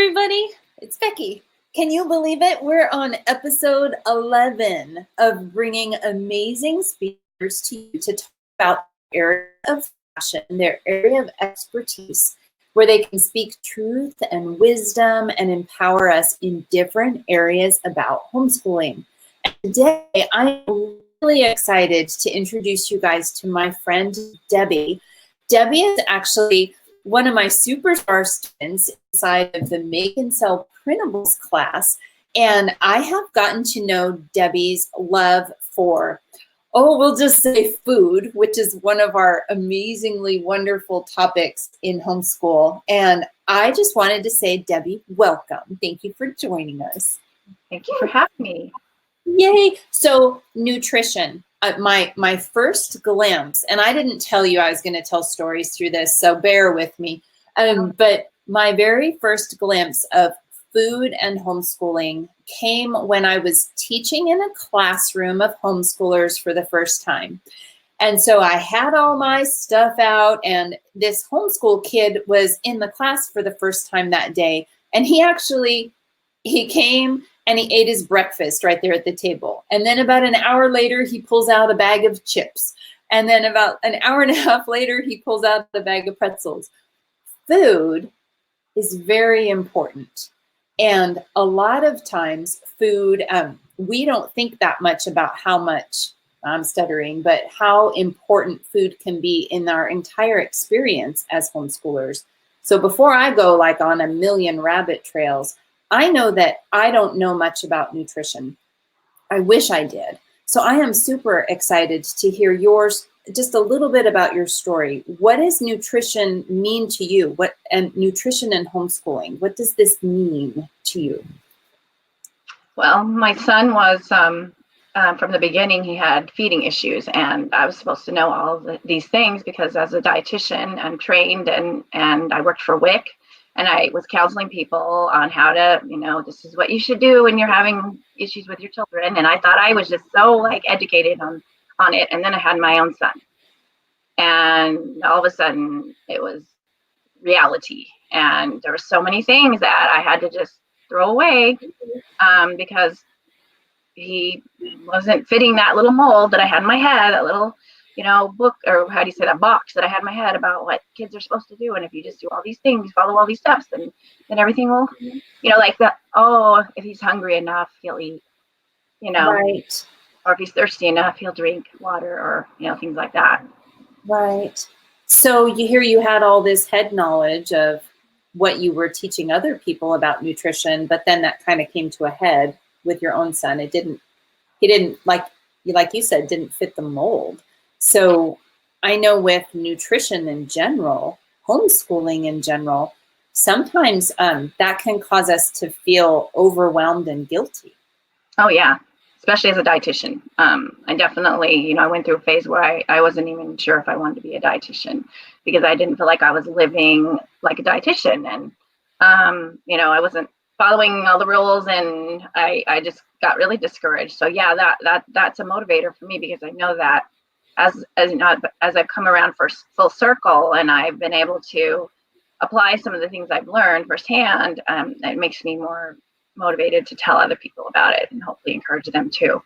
everybody. It's Becky. Can you believe it? We're on episode 11 of bringing amazing speakers to you to talk about their area of passion, their area of expertise, where they can speak truth and wisdom and empower us in different areas about homeschooling. And today, I'm really excited to introduce you guys to my friend, Debbie. Debbie is actually one of my superstar students inside of the Make and Sell Printables class, and I have gotten to know Debbie's love for, we'll just say food, which is one of our amazingly wonderful topics in homeschool. And I just wanted to say, Debbie, welcome. Thank you for joining us. Thank you for having me. Yay. So nutrition. My first glimpse, and I didn't tell you I was going to tell stories through this, so bear with me. But my very first glimpse of food and homeschooling came when I was teaching in a classroom of homeschoolers for the first time. And so I had all my stuff out, and this homeschool kid was in the class for the first time that day. And he came and he ate his breakfast right there at the table. And then about an hour later, he pulls out a bag of chips. And then about an hour and a half later, he pulls out a bag of pretzels. Food is very important. And a lot of times food, we don't think that much about how much, I'm stuttering, but how important food can be in our entire experience as homeschoolers. So before I go like on a million rabbit trails, I know that I don't know much about nutrition. I wish I did. So I am super excited to hear yours, just a little bit about your story. What does nutrition mean to you? And nutrition and homeschooling, what does this mean to you? Well, my son was, from the beginning, he had feeding issues, and I was supposed to know all of these things because as a dietitian, I'm trained and I worked for WIC. And I was counseling people on how to, this is what you should do when you're having issues with your children. And I thought I was just so educated on it. And then I had my own son. And all of a sudden it was reality. And there were so many things that I had to just throw away because he wasn't fitting that little mold that I had in my head, that little book, or how do you say, that box that I had in my head about what kids are supposed to do. And if you just do all these things, follow all these steps, then everything will, like that. Oh, if he's hungry enough, he'll eat, Right. Or if he's thirsty enough, he'll drink water, or, things like that. Right. So you had all this head knowledge of what you were teaching other people about nutrition, but then that kind of came to a head with your own son. He didn't, like you said, didn't fit the mold. So I know with nutrition in general, homeschooling in general, sometimes that can cause us to feel overwhelmed and guilty. Oh, yeah. Especially as a dietitian. I definitely, I went through a phase where I wasn't even sure if I wanted to be a dietitian because I didn't feel like I was living like a dietitian. And, I wasn't following all the rules, and I just got really discouraged. So yeah, that's a motivator for me, because I know that as I've come around for full circle and I've been able to apply some of the things I've learned firsthand, it makes me more motivated to tell other people about it and hopefully encourage them too.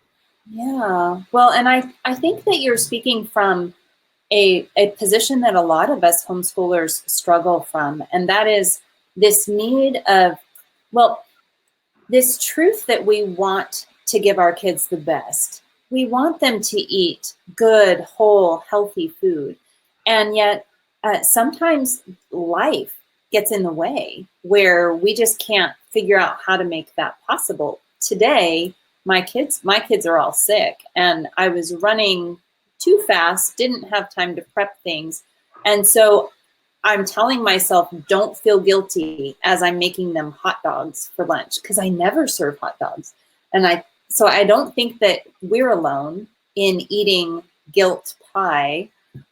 Yeah, well, and I think that you're speaking from a position that a lot of us homeschoolers struggle from, and that is this need of, this truth that we want to give our kids the best. We want them to eat good, whole, healthy food. And yet sometimes life gets in the way where we just can't figure out how to make that possible. Today, my kids are all sick, and I was running too fast, didn't have time to prep things. And so I'm telling myself, don't feel guilty as I'm making them hot dogs for lunch, because I never serve hot dogs. So I don't think that we're alone in eating guilt pie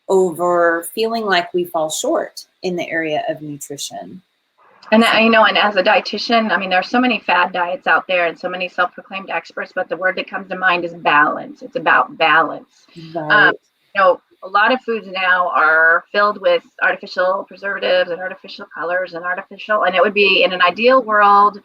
over feeling like we fall short in the area of nutrition. And and as a dietitian, there's so many fad diets out there and so many self-proclaimed experts, but the word that comes to mind is balance. It's about balance. Right. a lot of foods now are filled with artificial preservatives and artificial colors and and it would be, in an ideal world,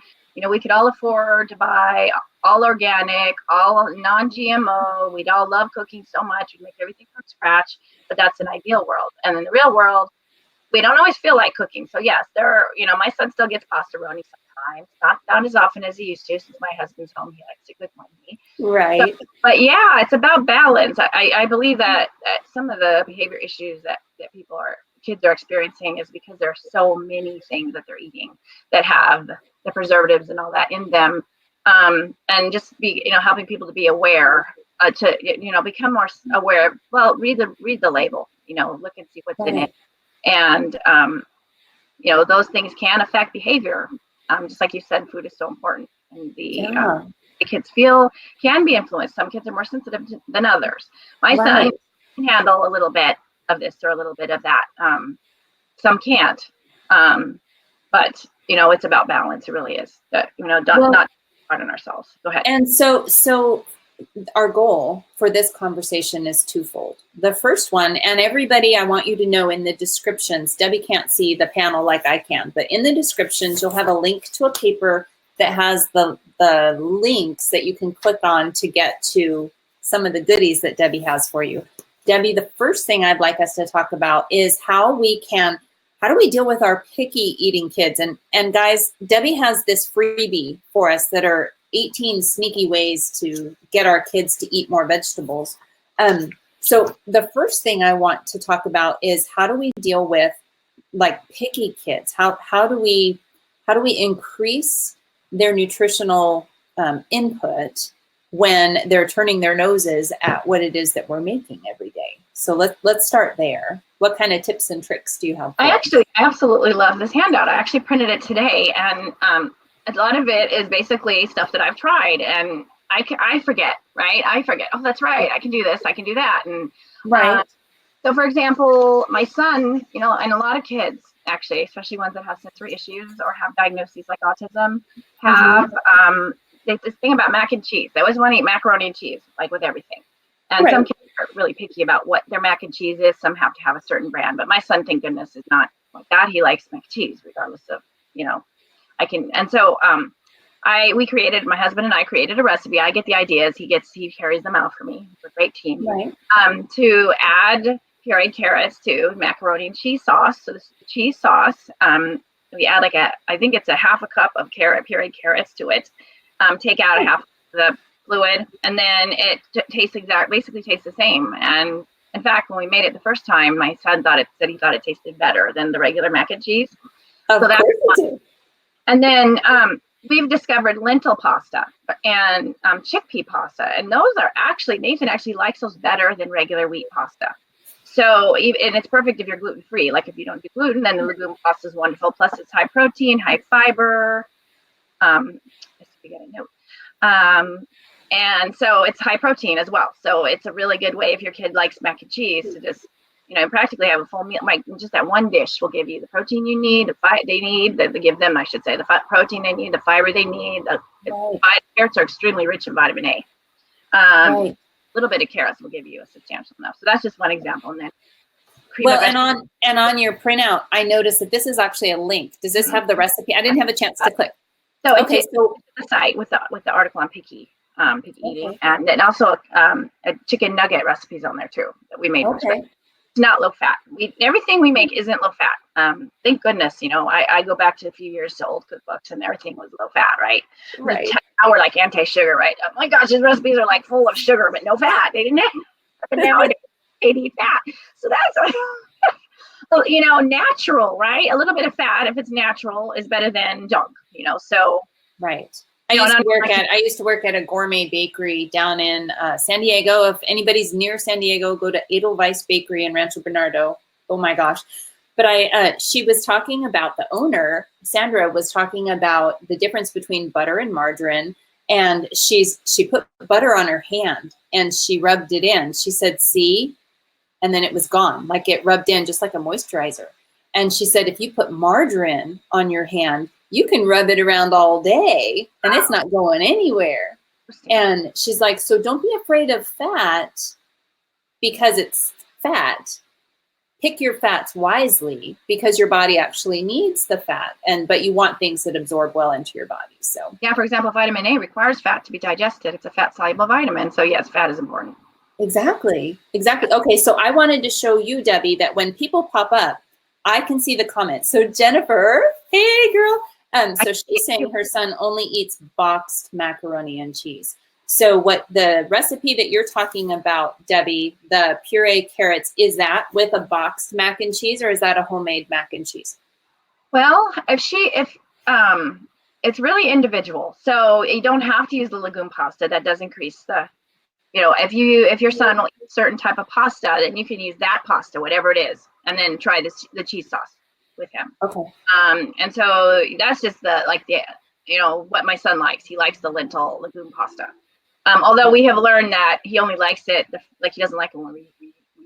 we could all afford to buy all organic, all non-GMO. We'd all love cooking so much. We'd make everything from scratch, but that's an ideal world. And in the real world, we don't always feel like cooking. So yes, my son still gets pastaroni sometimes, not as often as he used to, since my husband's home. He likes to cook more than me. Right. So, but yeah, it's about balance. I believe that some of the behavior issues that kids are experiencing is because there are so many things that they're eating that have the preservatives and all that in them. And just be, helping people to be aware, to become more aware. Well, read the label, look and see what's in it. And, those things can affect behavior. Just like you said, food is so important. And the kids can be influenced. Some kids are more sensitive than others. My son can handle a little bit of this or a little bit of that. Some can't. But, it's about balance. It really is. Not hard on ourselves. Go ahead. And so our goal for this conversation is twofold. The first one, and everybody, I want you to know in the descriptions, Debbie can't see the panel like I can, but in the descriptions, you'll have a link to a paper that has the links that you can click on to get to some of the goodies that Debbie has for you. Debbie, the first thing I'd like us to talk about is how do we deal with our picky eating kids? And guys, Debbie has this freebie for us that are 18 sneaky ways to get our kids to eat more vegetables. So the first thing I want to talk about is how do we deal with like picky kids? How do we increase their nutritional input when they're turning their noses at what it is that we're making every day? So let's start there. What kind of tips and tricks do you have? I actually absolutely love this handout. I actually printed it today, and a lot of it is basically stuff that I've tried, and I forget, right? I forget. Oh, that's right. I can do this. I can do that. And so, for example, my son, and a lot of kids, actually, especially ones that have sensory issues or have diagnoses like autism, have this thing about mac and cheese. They always want to eat macaroni and cheese, like with everything. And some kids are really picky about what their mac and cheese is. Some have to have a certain brand, but my son, thank goodness, is not like that. He likes mac and cheese, regardless of, and so my husband and I created a recipe. I get the ideas. He carries them out for me. It's a great team. To add pureed carrots to macaroni and cheese sauce. So this is the cheese sauce. We add I think it's a half a cup of pureed carrots to it. Take out a half of the fluid, and then it basically tastes the same. And in fact, when we made it the first time, my son said he thought it tasted better than the regular mac and cheese. So that's fun. And then we've discovered lentil pasta and chickpea pasta, and those are Nathan actually likes those better than regular wheat pasta. So, and it's perfect if you're gluten free. Like if you don't do gluten, then the legume pasta is wonderful. Plus, it's high protein, high fiber. Just to get a note. And so it's high protein as well. So it's a really good way if your kid likes mac and cheese to just, practically have a full meal. Like just that one dish will give you the protein you need, give them, I should say, the protein they need, the fiber they need. Carrots are extremely rich in vitamin A. A little bit of carrots will give you a substantial enough. So that's just one example. And then on your printout, I noticed that this is actually a link. Does this have the recipe? I didn't have a chance to click. So the site with the article on picky eating, and then also a chicken nugget recipes on there too that we made. It's not low fat. Everything we make isn't low fat. Thank goodness. I go back to a few years to old cookbooks, and everything was low fat, right? Now we're like anti-sugar, right? Oh my gosh, these recipes are like full of sugar but no fat. They didn't have, but now they need fat. So that's natural, right? A little bit of fat, if it's natural, is better than junk. So I used to work at a gourmet bakery down in San Diego. If anybody's near San Diego, go to Edelweiss Bakery in Rancho Bernardo. Oh my gosh. But she was talking about, the owner, Sandra, was talking about the difference between butter and margarine. And she put butter on her hand and she rubbed it in. She said, see, and then it was gone. Like it rubbed in just like a moisturizer. And she said, if you put margarine on your hand, you can rub it around all day and it's not going anywhere. And she's like, so don't be afraid of fat because it's fat, pick your fats wisely, because your body actually needs the fat, but you want things that absorb well into your body. So yeah, for example, vitamin A requires fat to be digested. It's a fat soluble vitamin. So yes, fat is important. Exactly. Okay, so I wanted to show you, Debbie, that when people pop up, I can see the comments. So Jennifer, hey girl. So she's saying her son only eats boxed macaroni and cheese. So what the recipe that you're talking about, Debbie, the puree carrots, is that with a boxed mac and cheese, or is that a homemade mac and cheese? Well, it's really individual. So you don't have to use the legume pasta. That does increase the, if your son will eat a certain type of pasta, then you can use that pasta, whatever it is, and then try the cheese sauce with him. Okay. And so that's just what my son likes. He likes the lentil legume pasta. Although we have learned that he only likes it, he doesn't like it when we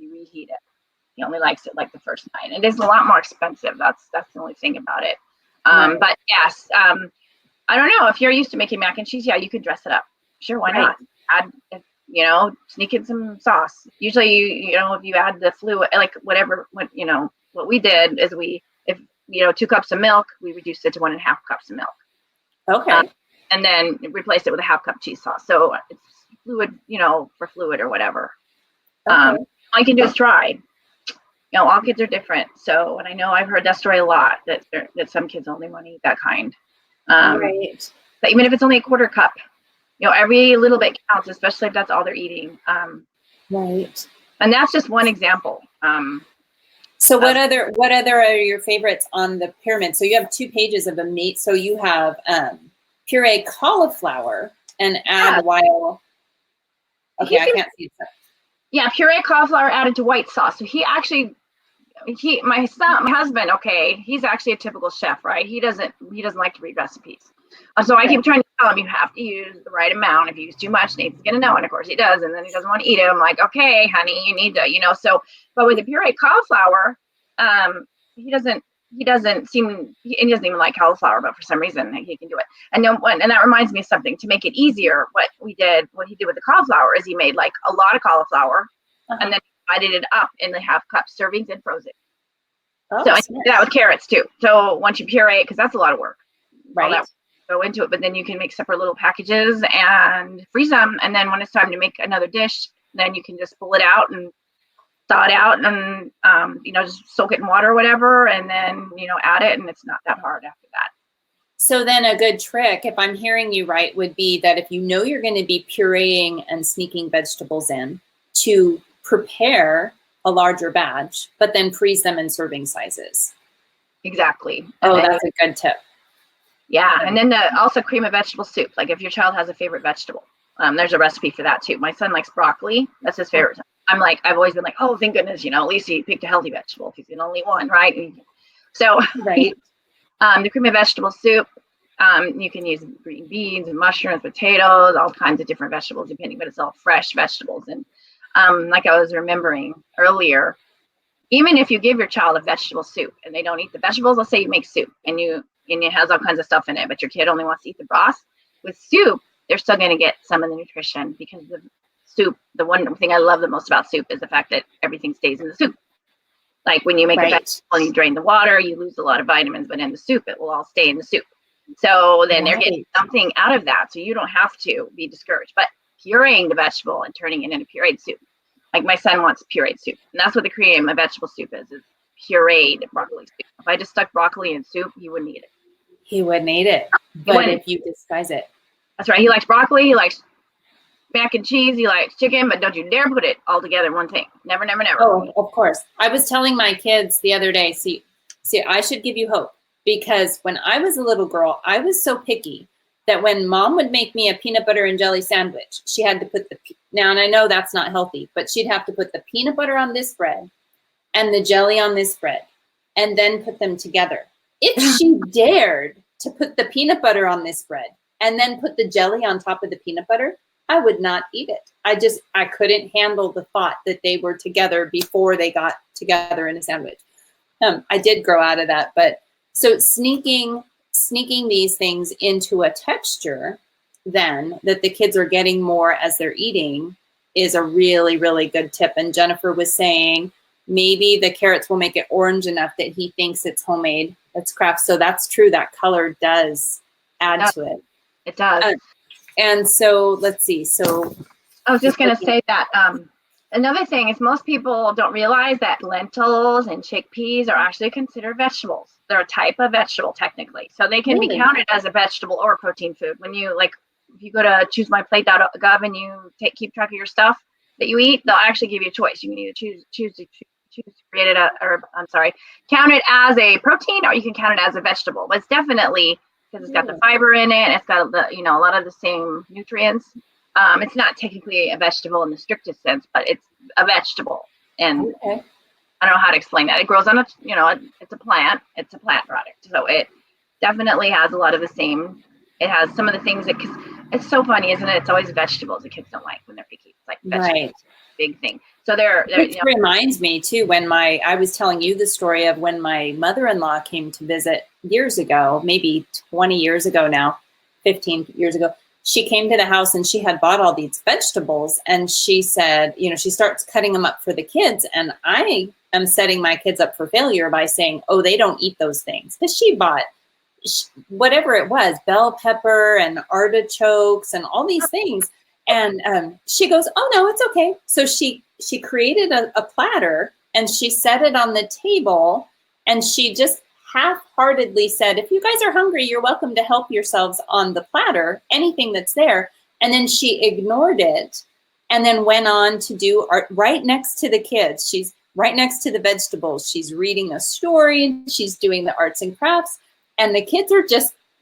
reheat it. He only likes it like the first night. And it is a lot more expensive. That's the only thing about it. Right. But yes, I don't know, if you're used to making mac and cheese, yeah, you could dress it up. Sure, why not? Add, sneak in some sauce. Usually, if you add the fluid, like whatever, what we did is 2 cups of milk, we reduced it to 1.5 cups of milk. Okay. And then replace it with a 1/2 cup cheese sauce. So it's fluid, for fluid or whatever. Okay. All you can do is try. All kids are different. So, and I know I've heard that story a lot, that some kids only want to eat that kind. Right. But even if it's only a 1/4 cup, every little bit counts, especially if that's all they're eating. Right. And that's just one example. So what other are your favorites on the pyramid? So you have 2 pages of them, neat. So you have puree cauliflower and add while. Okay, I can't see it. Yeah, puree cauliflower added to white sauce. So my husband, okay, he's actually a typical chef, right? He doesn't like to read recipes. So I keep trying to tell him, you have to use the right amount. If you use too much, Nate's gonna know, and of course he does, and then he doesn't want to eat it. I'm like, okay, honey, you need to, so. But with the puree cauliflower, he doesn't even like cauliflower, but for some reason he can do it. And that reminds me of something to make it easier. What he did with the cauliflower is he made like a lot of cauliflower, and then divided it up in the 1/2 cup servings and froze it. So I do that with carrots too. So once you puree it, because that's a lot of work, right? Go into it, but then you can make separate little packages and freeze them. And then when it's time to make another dish, then you can just pull it out and thaw it out, and just soak it in water or whatever, and then add it, and it's not that hard after that. So then a good trick, if I'm hearing you right, would be that if you're going to be pureeing and sneaking vegetables in, to prepare a larger batch, but then freeze them in serving sizes. Exactly. Oh, that's a good tip. Yeah, and then also cream of vegetable soup. Like if your child has a favorite vegetable, there's a recipe for that too. My son likes broccoli. That's his favorite. I've always been like, oh, thank goodness, at least he picked a healthy vegetable if he's the only one, right? And so, right. The cream of vegetable soup, you can use green beans and mushrooms, potatoes, all kinds of different vegetables, but it's all fresh vegetables. And like I was remembering earlier, even if you give your child a vegetable soup and they don't eat the vegetables, let's say you make soup and it has all kinds of stuff in it, but your kid only wants to eat the broth. With soup, they're still going to get some of the nutrition, because the soup, the one thing I love the most about soup is the fact that everything stays in the soup. Like when you make a vegetable and you drain the water, you lose a lot of vitamins, but in the soup, it will all stay in the soup. So then they're getting something out of that. So you don't have to be discouraged. But pureeing the vegetable and turning it into pureed soup. Like my son wants pureed soup. And that's what the cream of vegetable soup is pureed broccoli soup. If I just stuck broccoli in soup, he wouldn't eat it. He wouldn't eat it. But if you disguise it. That's right. He likes broccoli. He likes mac and cheese. He likes chicken, but don't you dare put it all together in one thing. Never, never, never. Oh, of course. I was telling my kids the other day, see, I should give you hope, because when I was a little girl, I was so picky that when mom would make me a peanut butter and jelly sandwich, she had to put now, and I know that's not healthy, but she'd have to put the peanut butter on this bread and the jelly on this bread, and then put them together. If she dared to put the peanut butter on this bread and then put the jelly on top of the peanut butter, I would not eat it. I couldn't handle the thought that they were together before they got together in a sandwich. I did grow out of that, but so sneaking these things into a texture then that the kids are getting more as they're eating is a really, really good tip. And Jennifer was saying maybe the carrots will make it orange enough that he thinks it's homemade, it's craft. So that's true. That color does add to it. It does. And so let's see. So I was just going to say that another thing is most people don't realize that lentils and chickpeas are actually considered vegetables. They're a type of vegetable technically. So they can be counted as a vegetable or a protein food. When you if you go to chooseMyPlate.gov and you keep track of your stuff that you eat, they'll actually give you a choice. You can either choose to create it count it as a protein, or you can count it as a vegetable. But it's definitely, because it's got the fiber in it, it's got the a lot of the same nutrients. It's not technically a vegetable in the strictest sense, but it's a vegetable. And I don't know how to explain that. It grows on it's a plant. It's a plant product. So it definitely has a lot of the same. It has some of the things that, because it's so funny, isn't it? It's always vegetables the kids don't like when they're picky. It's like vegetables, big thing. So it reminds me too, when I was telling you the story of when my mother-in-law came to visit years ago, maybe 20 years ago now, 15 years ago. She came to the house and she had bought all these vegetables, and she said, she starts cutting them up for the kids. And I am setting my kids up for failure by saying, oh, they don't eat those things. Because she bought whatever it was, bell pepper and artichokes and all these things. And she goes, oh, no, it's okay. So she created a platter and she set it on the table, and she just half-heartedly said, if you guys are hungry, you're welcome to help yourselves on the platter, anything that's there. And then she ignored it and then went on to do art right next to the kids. She's right next to the vegetables. She's reading a story. She's doing the arts and crafts. And the kids are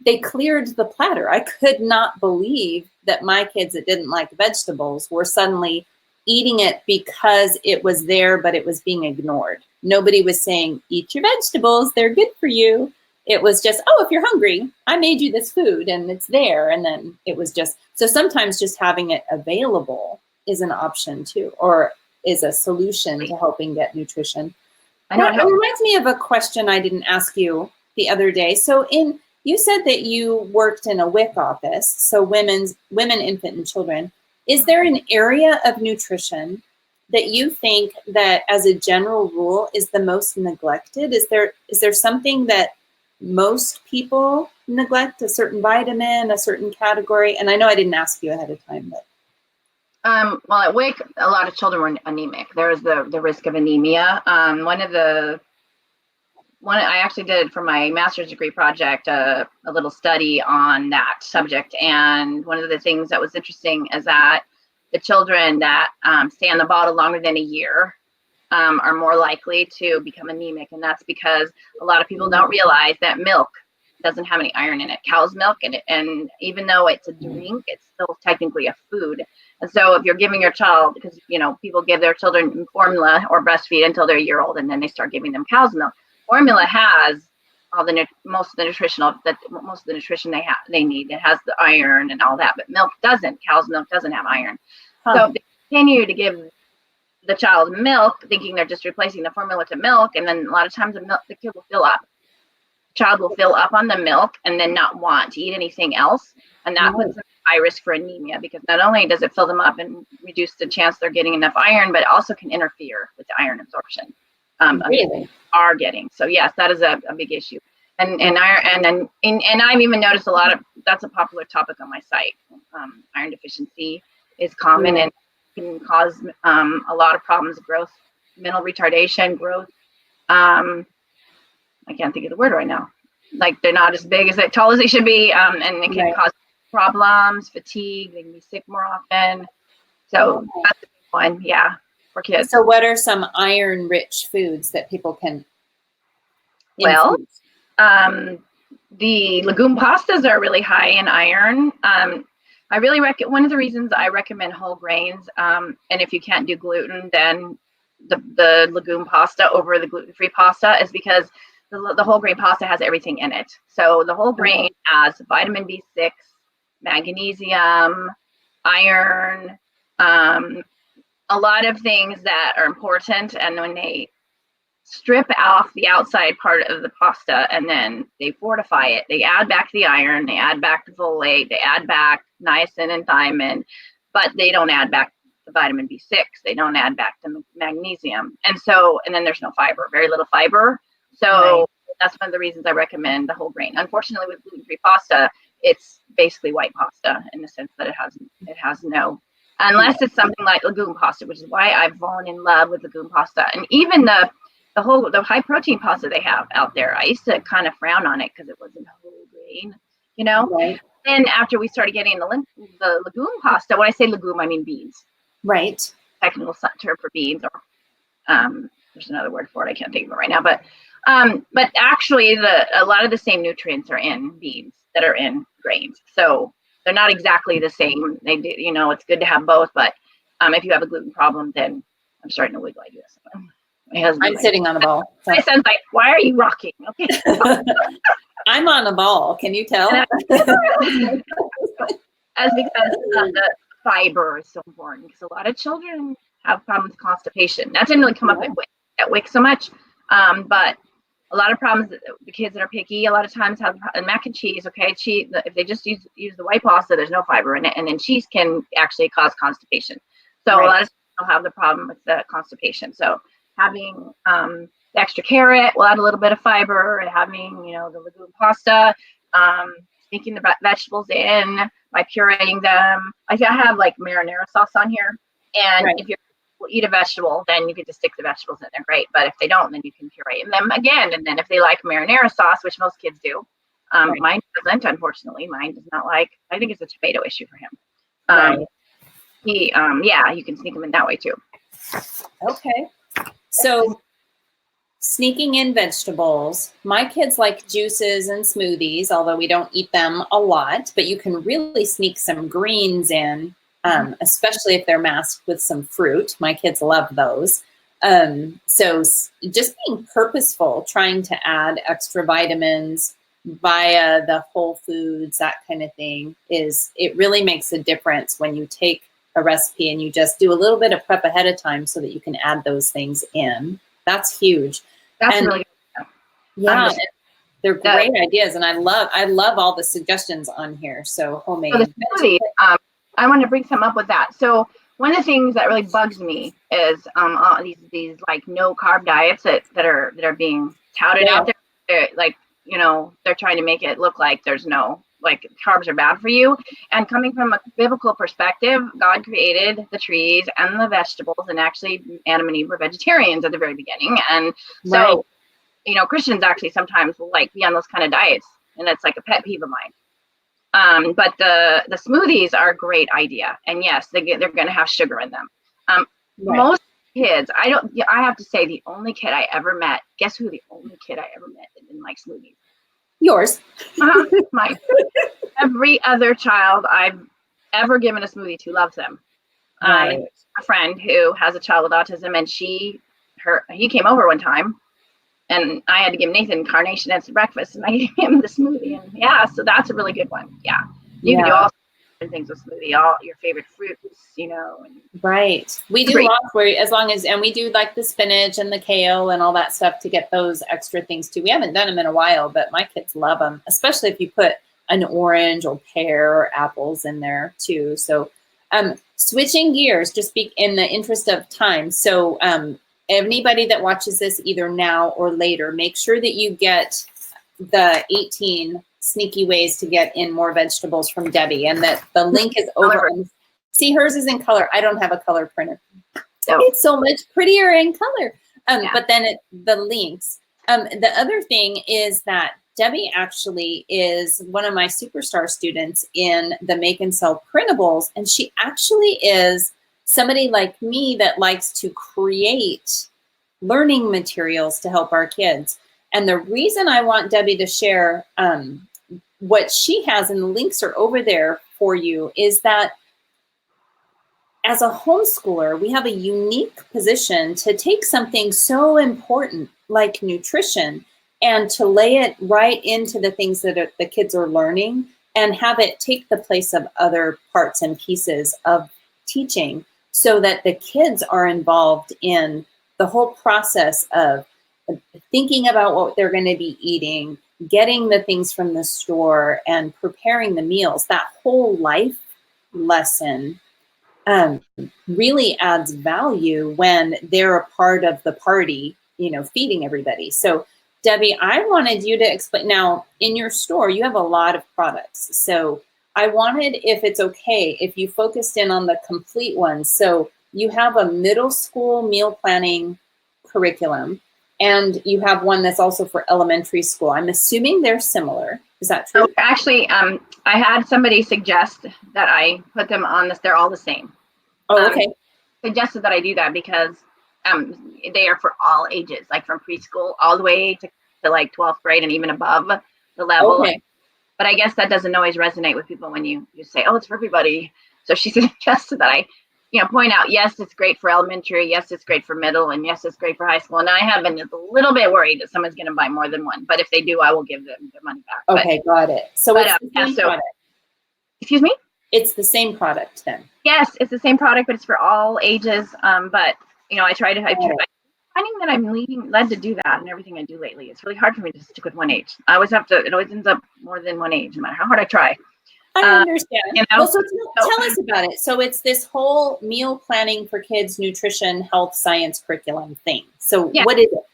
they cleared the platter. I could not believe that my kids that didn't like vegetables were suddenly eating it because it was there, but it was being ignored. Nobody was saying, eat your vegetables, they're good for you. It was just, oh, if you're hungry, I made you this food and it's there. And then it was so sometimes just having it available is an option too, or is a solution to helping get nutrition. It reminds me of a question I didn't ask you the other day. So you said that you worked in a WIC office, so women, infant, and children. Is there an area of nutrition that you think that, as a general rule, is the most neglected? Is there something that most people neglect, a certain vitamin, a certain category? And I know I didn't ask you ahead of time, but. Well, at WIC, a lot of children were anemic. There is the risk of anemia. I actually did for my master's degree project, a little study on that subject. And one of the things that was interesting is that the children that stay on the bottle longer than a year are more likely to become anemic. And that's because a lot of people don't realize that milk doesn't have any iron in it. Cow's milk, and even though it's a drink, it's still technically a food. And so if you're giving your child, because people give their children formula or breastfeed until they're a year old, and then they start giving them cow's milk. Formula has most of the nutrition they need. It has the iron and all that, but milk doesn't. Cow's milk doesn't have iron. So if they continue to give the child milk, thinking they're just replacing the formula to milk, and then a lot of times the kid will fill up. The child will fill up on the milk and then not want to eat anything else, and that puts them at high risk for anemia, because not only does it fill them up and reduce the chance they're getting enough iron, but it also can interfere with the iron absorption. Really? Are getting. So yes, that is a big issue. And I've even noticed that's a popular topic on my site. Iron deficiency is common and can cause a lot of problems, growth, mental retardation, growth. I can't think of the word right now. Like they're not as tall as they should be, and it can cause problems, fatigue. They can be sick more often. So that's a big one, for kids. So what are some iron-rich foods that people can infuse? Well, the legume pastas are really high in iron. I really one of the reasons I recommend whole grains, and if you can't do gluten, then the legume pasta over the gluten-free pasta, is because the whole grain pasta has everything in it. So the whole grain has vitamin B6, magnesium, iron, a lot of things that are important. And when they strip off the outside part of the pasta and then they fortify it, they add back the iron, they add back the folate, they add back niacin and thiamine, but they don't add back the vitamin B6. They don't add back the magnesium. And then there's no fiber, very little fiber. So that's one of the reasons I recommend the whole grain. Unfortunately, with gluten-free pasta, it's basically white pasta in the sense that it has no, unless it's something like legume pasta, which is why I've fallen in love with legume pasta. And even the high protein pasta they have out there, I used to kind of frown on it because it wasn't whole grain, you know. Right. Then after we started getting the legume pasta, when I say legume, I mean beans. Right. Technical term for beans, or there's another word for it. I can't think of it right now, but actually a lot of the same nutrients are in beans that are in grains. So they're not exactly the same. They do, you know, it's good to have both, but if you have a gluten problem, then I'm starting to wiggle. I do this. My husband, I'm sitting on a ball. So. My son's like, why are you rocking? Okay. I'm on a ball. Can you tell? As because the fiber is so important, because a lot of children have problems with constipation. That didn't really come up at WIC so much, but a lot of problems. The kids that are picky a lot of times have mac and cheese. Okay, cheese. If they just use the white pasta, there's no fiber in it, and then cheese can actually cause constipation. So a lot of people have the problem with the constipation. So having the extra carrot will add a little bit of fiber, and having, you know, the legume pasta, sneaking the vegetables in by pureeing them. I have like marinara sauce on here, and if you eat a vegetable, then you can just stick the vegetables in there, great. But if they don't, then you can puree them again. And then if they like marinara sauce, which most kids do, mine doesn't, unfortunately. Mine does not like. I think it's a tomato issue for him. You can sneak them in that way too. Okay. So sneaking in vegetables, my kids like juices and smoothies, although we don't eat them a lot, but you can really sneak some greens in, especially if they're masked with some fruit. My kids love those. So just being purposeful, trying to add extra vitamins via the whole foods, that kind of thing, it really makes a difference when you take a recipe and you just do a little bit of prep ahead of time so that you can add those things in. That's huge. That's really good. Yeah, they're great ideas, and I love all the suggestions on here. So homemade. So the smoothie, I want to bring some up with that. So one of the things that really bugs me is these like no carb diets that are being touted out there. They're, like, you know, they're trying to make it look like there's no, like, carbs are bad for you. And coming from a biblical perspective, God created the trees and the vegetables, and actually Adam and Eve were vegetarians at the very beginning. And so, you know, Christians actually sometimes will like be on those kind of diets, and it's like a pet peeve of mine. But the smoothies are a great idea. And yes, they're going to have sugar in them. Most kids, I have to say, the only kid I ever met, guess who the only kid I ever met that didn't like smoothies? Yours. Mine. Every other child I've ever given a smoothie to loves them. A friend who has a child with autism, and he came over one time, and I had to give Nathan carnation as breakfast, and I gave him the smoothie. And so that's a really good one. Yeah, you can do all different things with smoothie, all your favorite fruits, you know. We do lots and we do like the spinach and the kale and all that stuff to get those extra things too. We haven't done them in a while, but my kids love them, especially if you put an orange or pear or apples in there too. So switching gears, just in the interest of time. So anybody that watches this either now or later, make sure that you get the 18 sneaky ways to get in more vegetables from Debbie, and that the link is over. See, hers is in color. I don't have a color printer. It's so much prettier in color. But then the links. The other thing is that Debbie actually is one of my superstar students in the Make and Sell printables, and she actually is somebody like me that likes to create learning materials to help our kids. And the reason I want Debbie to share what she has, and the links are over there for you, is that as a homeschooler, we have a unique position to take something so important like nutrition and to lay it right into the things that the kids are learning, and have it take the place of other parts and pieces of teaching, so that the kids are involved in the whole process of thinking about what they're going to be eating, getting the things from the store, and preparing the meals. That whole life lesson really adds value when they're a part of the party, feeding everybody. So Debbie, I wanted you to explain, now in your store, you have a lot of products. So I wanted, if it's okay, if you focused in on the complete ones. So you have a middle school meal planning curriculum, and you have one that's also for elementary school. I'm assuming they're similar. Is that true? Oh, actually, I had somebody suggest that I put them on this. They're all the same. Oh, okay. Suggested that I do that because they are for all ages, like from preschool all the way to like 12th grade and even above the level. Okay. But I guess that doesn't always resonate with people when you say, oh, it's for everybody. So she suggested that I, point out, yes, it's great for elementary. Yes, it's great for middle. And yes, it's great for high school. And I have been a little bit worried that someone's going to buy more than one. But if they do, I will give them their money back. Okay, got it. So it's the same product. Excuse me? It's the same product then. Yes, it's the same product, but it's for all ages. But I try to. I'm finding that I'm led to do that in everything I do lately. It's really hard for me to stick with one age. I always have to. It always ends up more than one age, no matter how hard I try. I understand. Well, so tell us about it. So it's this whole meal planning for kids, nutrition, health, science curriculum thing. So what is it?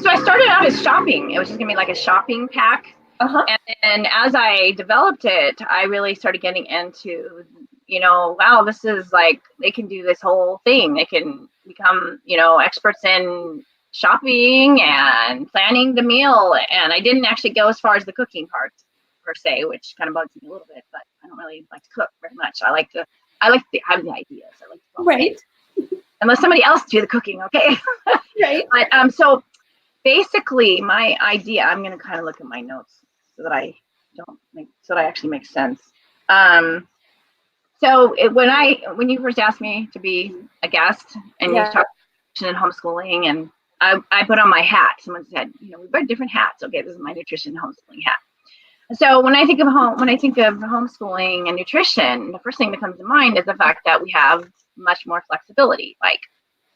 So I started out as shopping. It was just gonna be like a shopping pack. And then as I developed it, I really started getting into, wow, this is like, they can do this whole thing. They can become, experts in shopping and planning the meal. And I didn't actually go as far as the cooking part per se, which kind of bugs me a little bit, but I don't really like to cook very much. I like to have the ideas. I like to right. Unless somebody else do the cooking, okay? Right. But so basically my idea, I'm going to kind of look at my notes so that I actually make sense. So when you first asked me to be a guest and you talked about homeschooling, and I put on my hat. Someone said, we wear different hats. Okay, this is my nutrition homeschooling hat. So when I think of homeschooling and nutrition, the first thing that comes to mind is the fact that we have much more flexibility. Like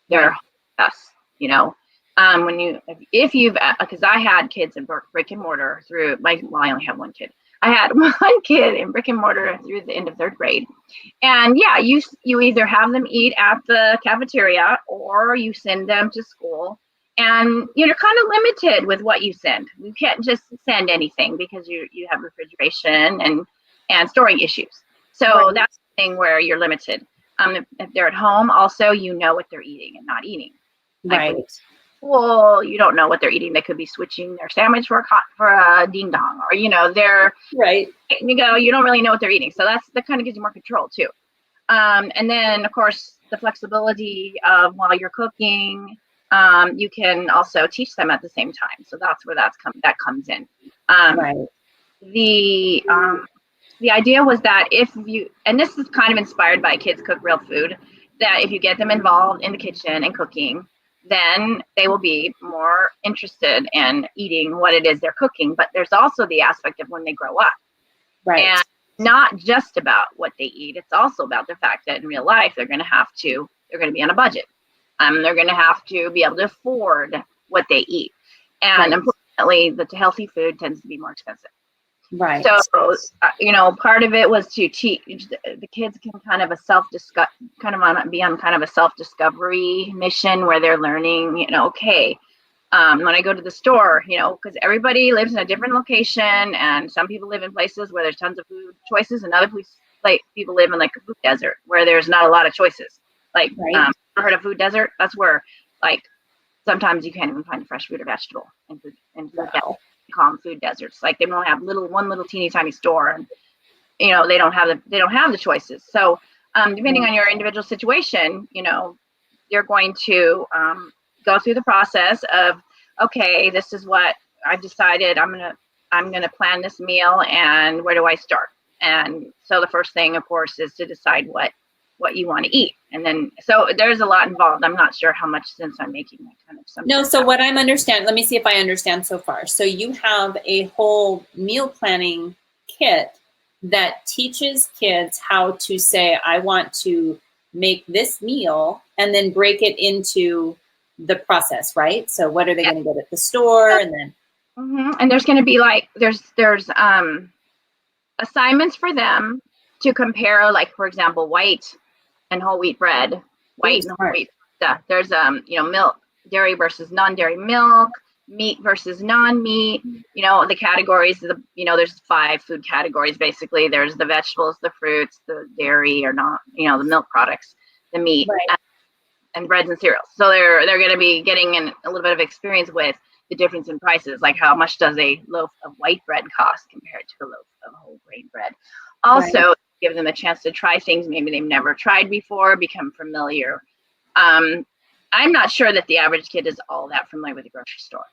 they're us, because I had kids in brick and mortar I only have one kid. I had one kid in brick and mortar through the end of 3rd grade. And you either have them eat at the cafeteria or you send them to school. And you're kind of limited with what you send. You can't just send anything because you have refrigeration and storing issues. So that's the thing where you're limited. If they're at home, also, what they're eating and not eating. Right. Well, you don't know what they're eating. They could be switching their sandwich for a ding dong, or they're right. You don't really know what they're eating. So that kind of gives you more control too. And then of course the flexibility of while you're cooking, you can also teach them at the same time. So that's where that comes in. Right. The idea was that and this is kind of inspired by Kids Cook Real Food, that if you get them involved in the kitchen and cooking, then they will be more interested in eating what it is they're cooking. But there's also the aspect of when they grow up. Right. And not just about what they eat. It's also about the fact that in real life, they're going to be on a budget. They're going to have to be able to afford what they eat. And unfortunately, the healthy food tends to be more expensive. Right. So, part of it was to teach the kids can be on kind of a self-discovery mission where they're learning, when I go to the store, because everybody lives in a different location, and some people live in places where there's tons of food choices, and other places, like people live in like a food desert where there's not a lot of choices. Like, ever heard of food desert? That's where, like, sometimes you can't even find a fresh fruit or vegetable in food desert. We call them food deserts. Like they don't have one little teeny tiny store, and they don't have the choices. So depending on your individual situation, you're going to go through the process of, okay, this is what I've decided. I'm gonna plan this meal, and where do I start? And so the first thing, of course, is to decide what you want to eat. And then, so there's a lot involved. I'm not sure how much sense I'm making. No, so what I'm understanding, let me see if I understand so far. So you have a whole meal planning kit that teaches kids how to say, I want to make this meal, and then break it into the process, right? So what are they going to get at the store? And then and there's going to be like there's assignments for them to compare, like, for example, white and whole wheat bread, white and whole wheat stuff. There's milk, dairy versus non-dairy milk, meat versus non-meat. The categories, there's 5 food categories basically. There's the vegetables, the fruits, the dairy or not, the milk products, the meat, and breads and cereals. So they're going to be getting a little bit of experience with the difference in prices, like how much does a loaf of white bread cost compared to a loaf of whole grain bread. Also, give them a chance to try things maybe they've never tried before, become familiar. I'm not sure that the average kid is all that familiar with the grocery store.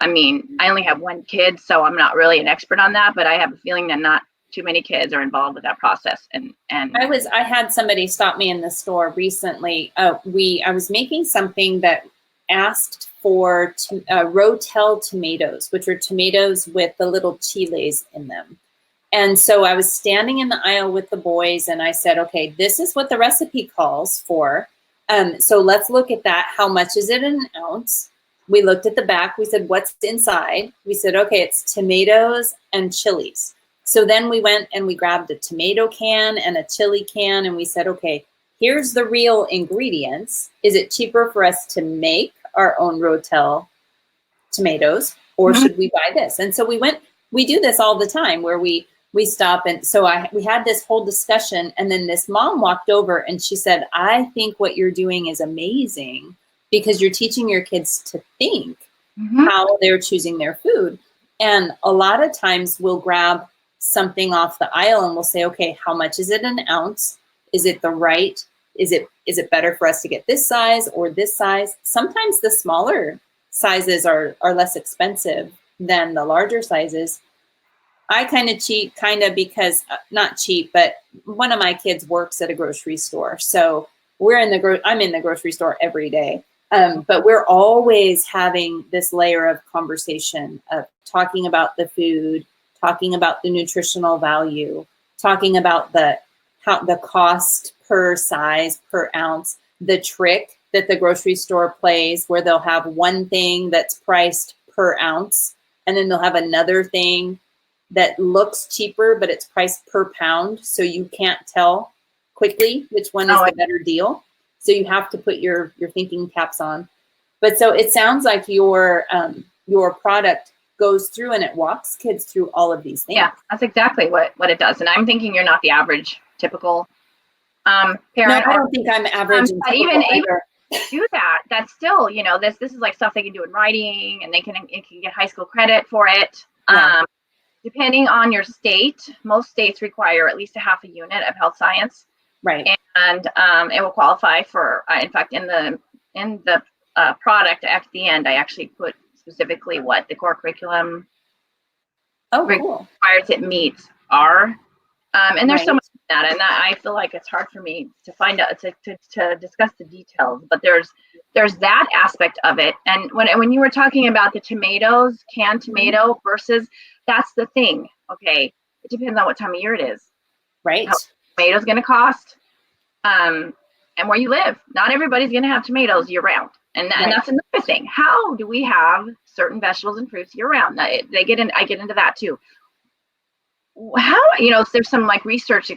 I mean, I only have 1 kid, so I'm not really an expert on that, but I have a feeling that not too many kids are involved with that process. And I had somebody stop me in the store recently. I was making something that asked for Rotel tomatoes, which are tomatoes with the little chiles in them. And so I was standing in the aisle with the boys and I said, okay, this is what the recipe calls for. So let's look at that. How much is it in an ounce? We looked at the back. We said, what's inside? We said, okay, it's tomatoes and chilies. So then we went and we grabbed a tomato can and a chili can and we said, okay, here's the real ingredients. Is it cheaper for us to make our own Rotel tomatoes or should we buy this? And so we do this all the time where we stop. And so we had this whole discussion and then this mom walked over and she said, I think what you're doing is amazing because you're teaching your kids to think how they're choosing their food. And a lot of times we'll grab something off the aisle and we'll say, okay, how much is it an ounce? Is it the right? Is it better for us to get this size or this size? Sometimes the smaller sizes are less expensive than the larger sizes. I kind of cheat because not cheap, but one of my kids works at a grocery store. So I'm in the grocery store every day. But we're always having this layer of conversation of talking about the food, talking about the nutritional value, talking about the cost per size, per ounce, the trick that the grocery store plays where they'll have one thing that's priced per ounce, and then they'll have another thing that looks cheaper, but it's priced per pound. So you can't tell quickly which one is the better deal. So you have to put your thinking caps on. But so it sounds like your product goes through and it walks kids through all of these things. Yeah, that's exactly what it does. And I'm thinking you're not the average typical parent. No, I don't think I'm average. Even do that. That's still, this is like stuff they can do in writing, and it can get high school credit for it. Yeah. Depending on your state, most states require at least a half a unit of health science. Right. And it will qualify for. In fact, in the product at the end, I actually put specifically what the core curriculum requires it meets are. And there's so much of that, and I feel like it's hard for me to find out to discuss the details. But there's that aspect of it. And when you were talking about the tomatoes, canned tomato versus, that's the thing. Okay, it depends on what time of year it is. Right. How tomatoes going to cost, and where you live. Not everybody's going to have tomatoes year round, and that's another thing. How do we have certain vegetables and fruits year round? I get into that too. How, there's some like research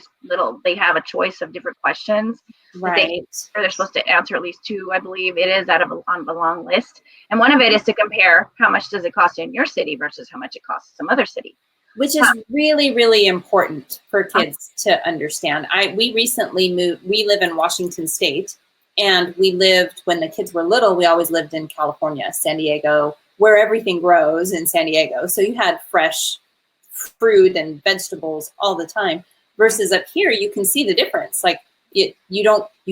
they have a choice of different questions. Right. They're supposed to answer at least 2, I believe it is, on the long list. And one of it is to compare how much does it cost in your city versus how much it costs some other city. Which is really, really important for kids to understand. We recently moved, we live in Washington State, and when the kids were little, we always lived in California, San Diego, where everything grows in San Diego. So you had fresh fruit and vegetables all the time, versus up here you can see the difference. Like you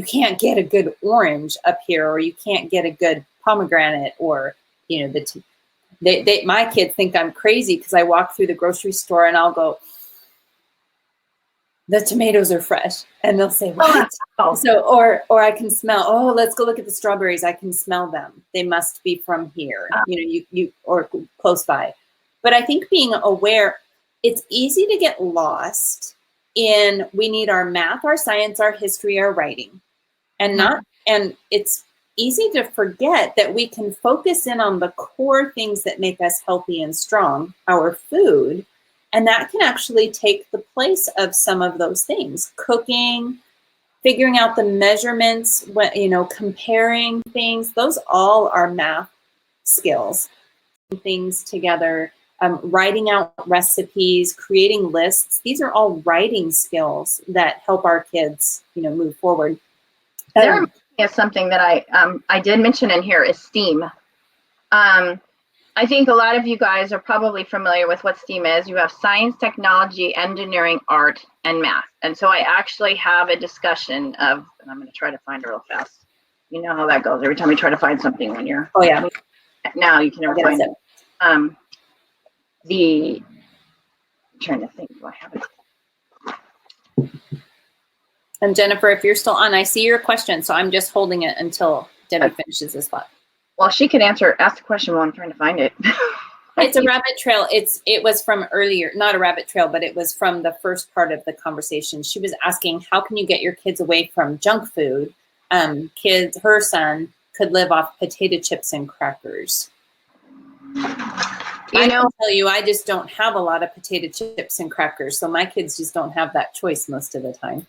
can't get a good orange up here, or you can't get a good pomegranate, or my kids think I'm crazy because I walk through the grocery store and I'll go, the tomatoes are fresh, and they'll say, what? So or I can smell, let's go look at the strawberries, I can smell them, they must be from here, you or close by. But I think being aware, it's easy to get lost in, we need our math, our science, our history, our writing, and it's easy to forget that we can focus in on the core things that make us healthy and strong, our food, and that can actually take the place of some of those things. Cooking, figuring out the measurements, comparing things, those all are math skills. Things together, writing out recipes, creating lists. These are all writing skills that help our kids, move forward. There is something that I did mention in here is STEAM. I think a lot of you guys are probably familiar with what STEAM is. You have science, technology, engineering, art, and math. And so I actually have a discussion of, and I'm going to try to find it real fast. You know how that goes. Every time you try to find something when you're, oh yeah, now you can never find it. I'm trying to think, do I have it? And Jennifer, if you're still on, I see your question, so I'm just holding it until Debbie finishes this thought. Well, she can ask the question while I'm trying to find it. It's a rabbit trail. It was from earlier, not a rabbit trail, but it was from the first part of the conversation. She was asking, how can you get your kids away from junk food? Her son could live off potato chips and crackers. I can tell you, I just don't have a lot of potato chips and crackers, so my kids just don't have that choice most of the time.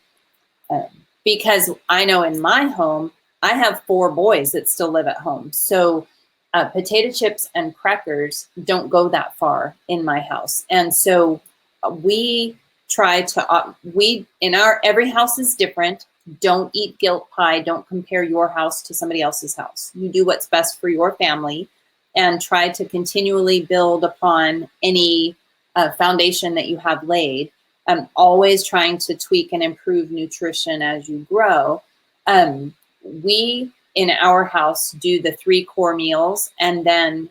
Because I know in my home, I have 4 boys that still live at home. So potato chips and crackers don't go that far in my house. And so we try to, every house is different. Don't eat guilt pie. Don't compare your house to somebody else's house. You do what's best for your family and try to continually build upon any foundation that you have laid. Always trying to tweak and improve nutrition as you grow. We, in our house, do the 3 core meals, and then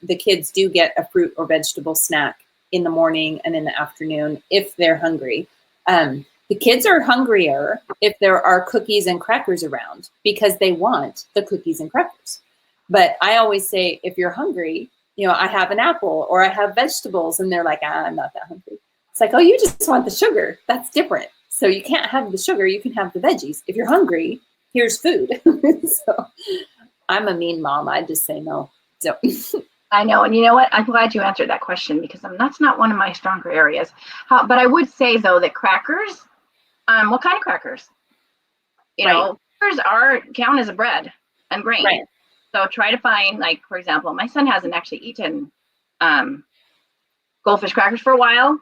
the kids do get a fruit or vegetable snack in the morning and in the afternoon if they're hungry. The kids are hungrier if there are cookies and crackers around because they want the cookies and crackers. But I always say, if you're hungry, I have an apple or I have vegetables, and they're like, I'm not that hungry. It's like, oh, you just want the sugar. That's different. So you can't have the sugar. You can have the veggies. If you're hungry, here's food. So I'm a mean mom. I just say no. So I know. And you know what? I'm glad you answered that question because that's not one of my stronger areas. But I would say, though, that crackers, what kind of crackers? Crackers count as a bread and grain. Right. So try to find, like, for example, my son hasn't actually eaten goldfish crackers for a while.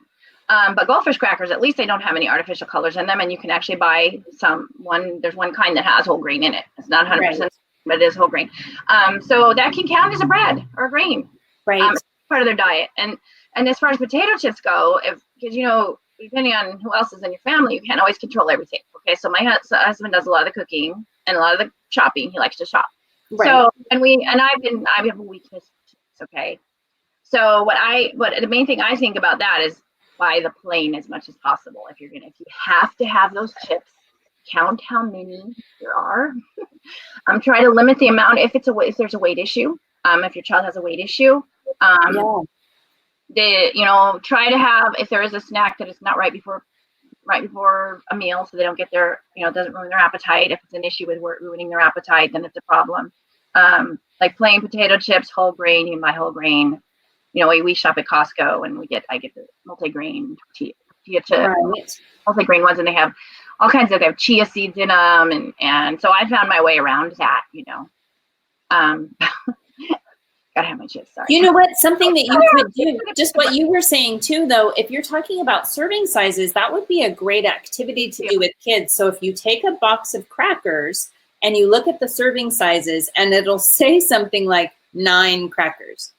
But goldfish crackers, at least they don't have any artificial colors in them, and you can actually buy there's one kind that has whole grain in it. It's not 100%, right, but it is whole grain. So that can count as a bread or a grain. Right. It's part of their diet. And as far as potato chips go, because depending on who else is in your family, you can't always control everything. Okay, so my husband does a lot of the cooking and a lot of the chopping. He likes to chop. Right. So I have a weakness. Okay. So what the main thing I think about that is buy the plain as much as possible. If you have to have those chips, count how many there are. Try to limit the amount if there's a weight issue. If your child has a weight issue, try to have, if there is a snack that is not right before a meal, so they don't get their, doesn't ruin their appetite. If it's an issue with ruining their appetite, then it's a problem. Like plain potato chips, whole grain, you can buy whole grain. We shop at Costco and I get the multi-grain multi-grain ones, and they have all kinds of, they have chia seeds in them. And so I found my way around that, gotta have my chips, sorry. You know what, something that you could do, just what you were saying too, though, if you're talking about serving sizes, that would be a great activity to do with kids. So if you take a box of crackers and you look at the serving sizes and it'll say something like 9 crackers.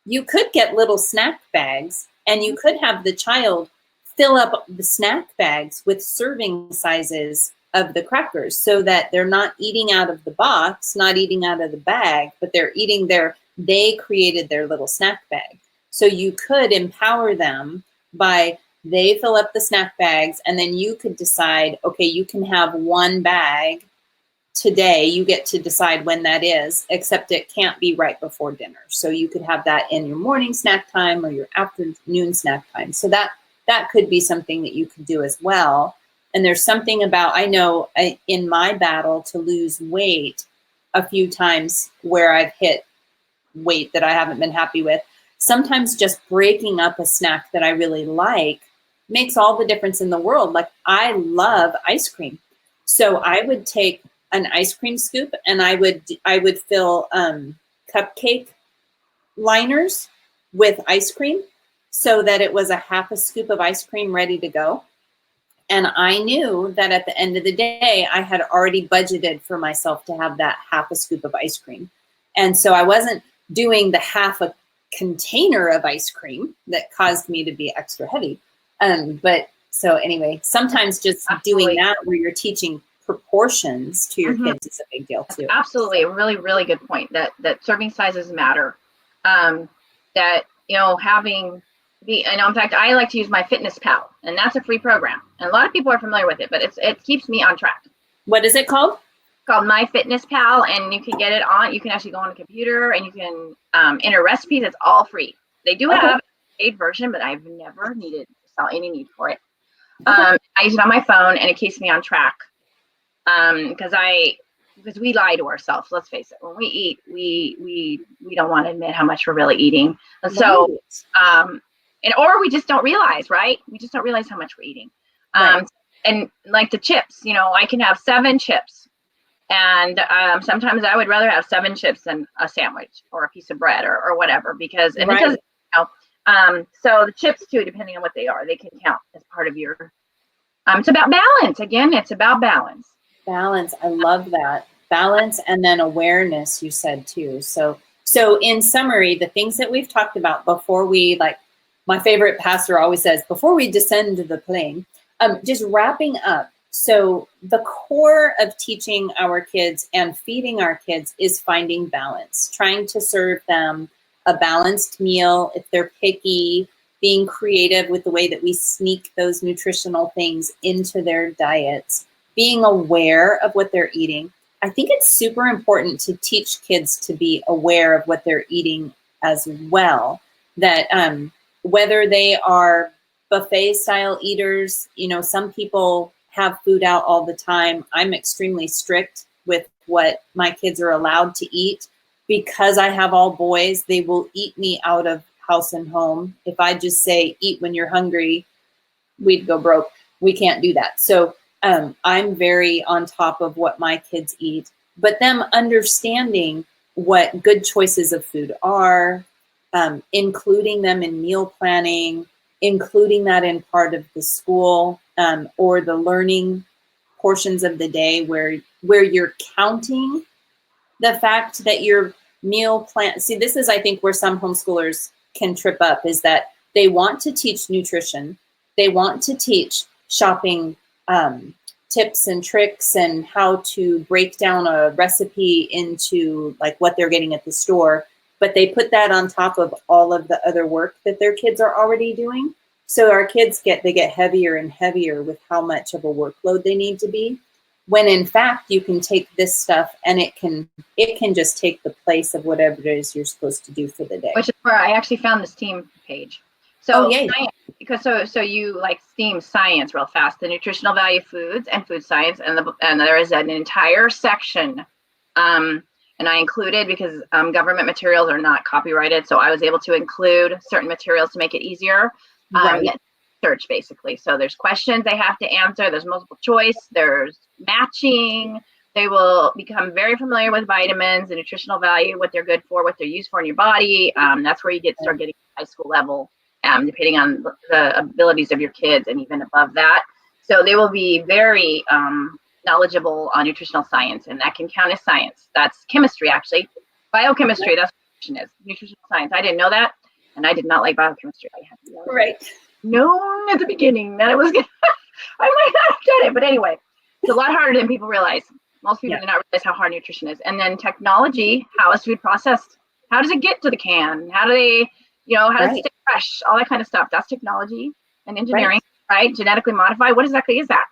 You could get little snack bags and you could have the child fill up the snack bags with serving sizes of the crackers so that they're not eating out of the box, not eating out of the bag, but they're eating they created their little snack bag. So you could empower them by they fill up the snack bags and then you could decide, okay, you can have 1 bag today. You get to decide when that is, except it can't be right before dinner. So you could have that in your morning snack time or your afternoon snack time. So that could be something that you could do as well. And there's something about, I know in my battle to lose weight a few times where I've hit weight that I haven't been happy with, sometimes just breaking up a snack that I really like makes all the difference in the world. Like I love ice cream. So I would take an ice cream scoop and I would fill cupcake liners with ice cream so that it was a half a scoop of ice cream ready to go. And I knew that at the end of the day, I had already budgeted for myself to have that half a scoop of ice cream. And so I wasn't doing the half a container of ice cream that caused me to be extra heavy. But so anyway, sometimes just doing that where you're teaching proportions to your kids is a big deal too. Absolutely. A really, really good point that serving sizes matter. That, having in fact, I like to use my Fitness Pal, and that's a free program. And a lot of people are familiar with it, but it keeps me on track. What is it called? It's called My Fitness Pal, and you can get it on. You can actually go on a computer and you can enter recipes. It's all free. They do have a paid version, but I've never saw any need for it. I use it on my phone, and it keeps me on track. Because we lie to ourselves. Let's face it. When we eat, we don't want to admit how much we're really eating. And so, or we just don't realize, right? We just don't realize how much we're eating. And like the chips, I can have 7 chips. And sometimes I would rather have 7 chips than a sandwich or a piece of bread or whatever, because, so the chips too, depending on what they are, they can count as part of your, it's about balance. Again, it's about balance. Balance. I love that. Balance and then awareness, you said too. So in summary, the things that we've talked about before we, my favorite pastor always says, before we descend the plane, just wrapping up. So the core of teaching our kids and feeding our kids is finding balance, trying to serve them a balanced meal. If they're picky, being creative with the way that we sneak those nutritional things into their diets, being aware of what they're eating. I think it's super important to teach kids to be aware of what they're eating as well, that whether they are buffet style eaters, some people have food out all the time. I'm extremely strict with what my kids are allowed to eat. Because I have all boys, they will eat me out of house and home. If I just say, eat when you're hungry, we'd go broke. We can't do that. So I'm very on top of what my kids eat, but them understanding what good choices of food are, including them in meal planning, including that in part of the school or the learning portions of the day where you're counting the fact that your meal plan. See, this is, I think, where some homeschoolers can trip up, is that they want to teach nutrition. They want to teach shopping tips and tricks and how to break down a recipe into what they're getting at the store, but they put that on top of all of the other work that their kids are already doing. So our kids get heavier and heavier with how much of a workload they need to be, when in fact you can take this stuff and it can just take the place of whatever it is you're supposed to do for the day. Which is where I actually found the STEAM page. So science, because so you STEAM science real fast, the nutritional value foods and food science, and there is an entire section, and I included, because government materials are not copyrighted, so I was able to include certain materials to make it easier. Search basically. So there's questions they have to answer. There's multiple choice. There's matching. They will become very familiar with vitamins, the nutritional value, what they're good for, what they're used for in your body. That's where you start getting high school level, depending on the abilities of your kids and even above that. So they will be very knowledgeable on nutritional science, and that can count as science. That's chemistry, actually. Biochemistry, that's what nutrition is. Nutritional science. I didn't know that, and I did not like biochemistry. I had known at the beginning that it was good. I might not have done it, but anyway, it's a lot harder than people realize. Most people do not realize how hard nutrition is. And then technology, how is food processed? How does it get to the can? How do they, how does it stay fresh? All that kind of stuff. That's technology and engineering, right? Genetically modified. What exactly is that?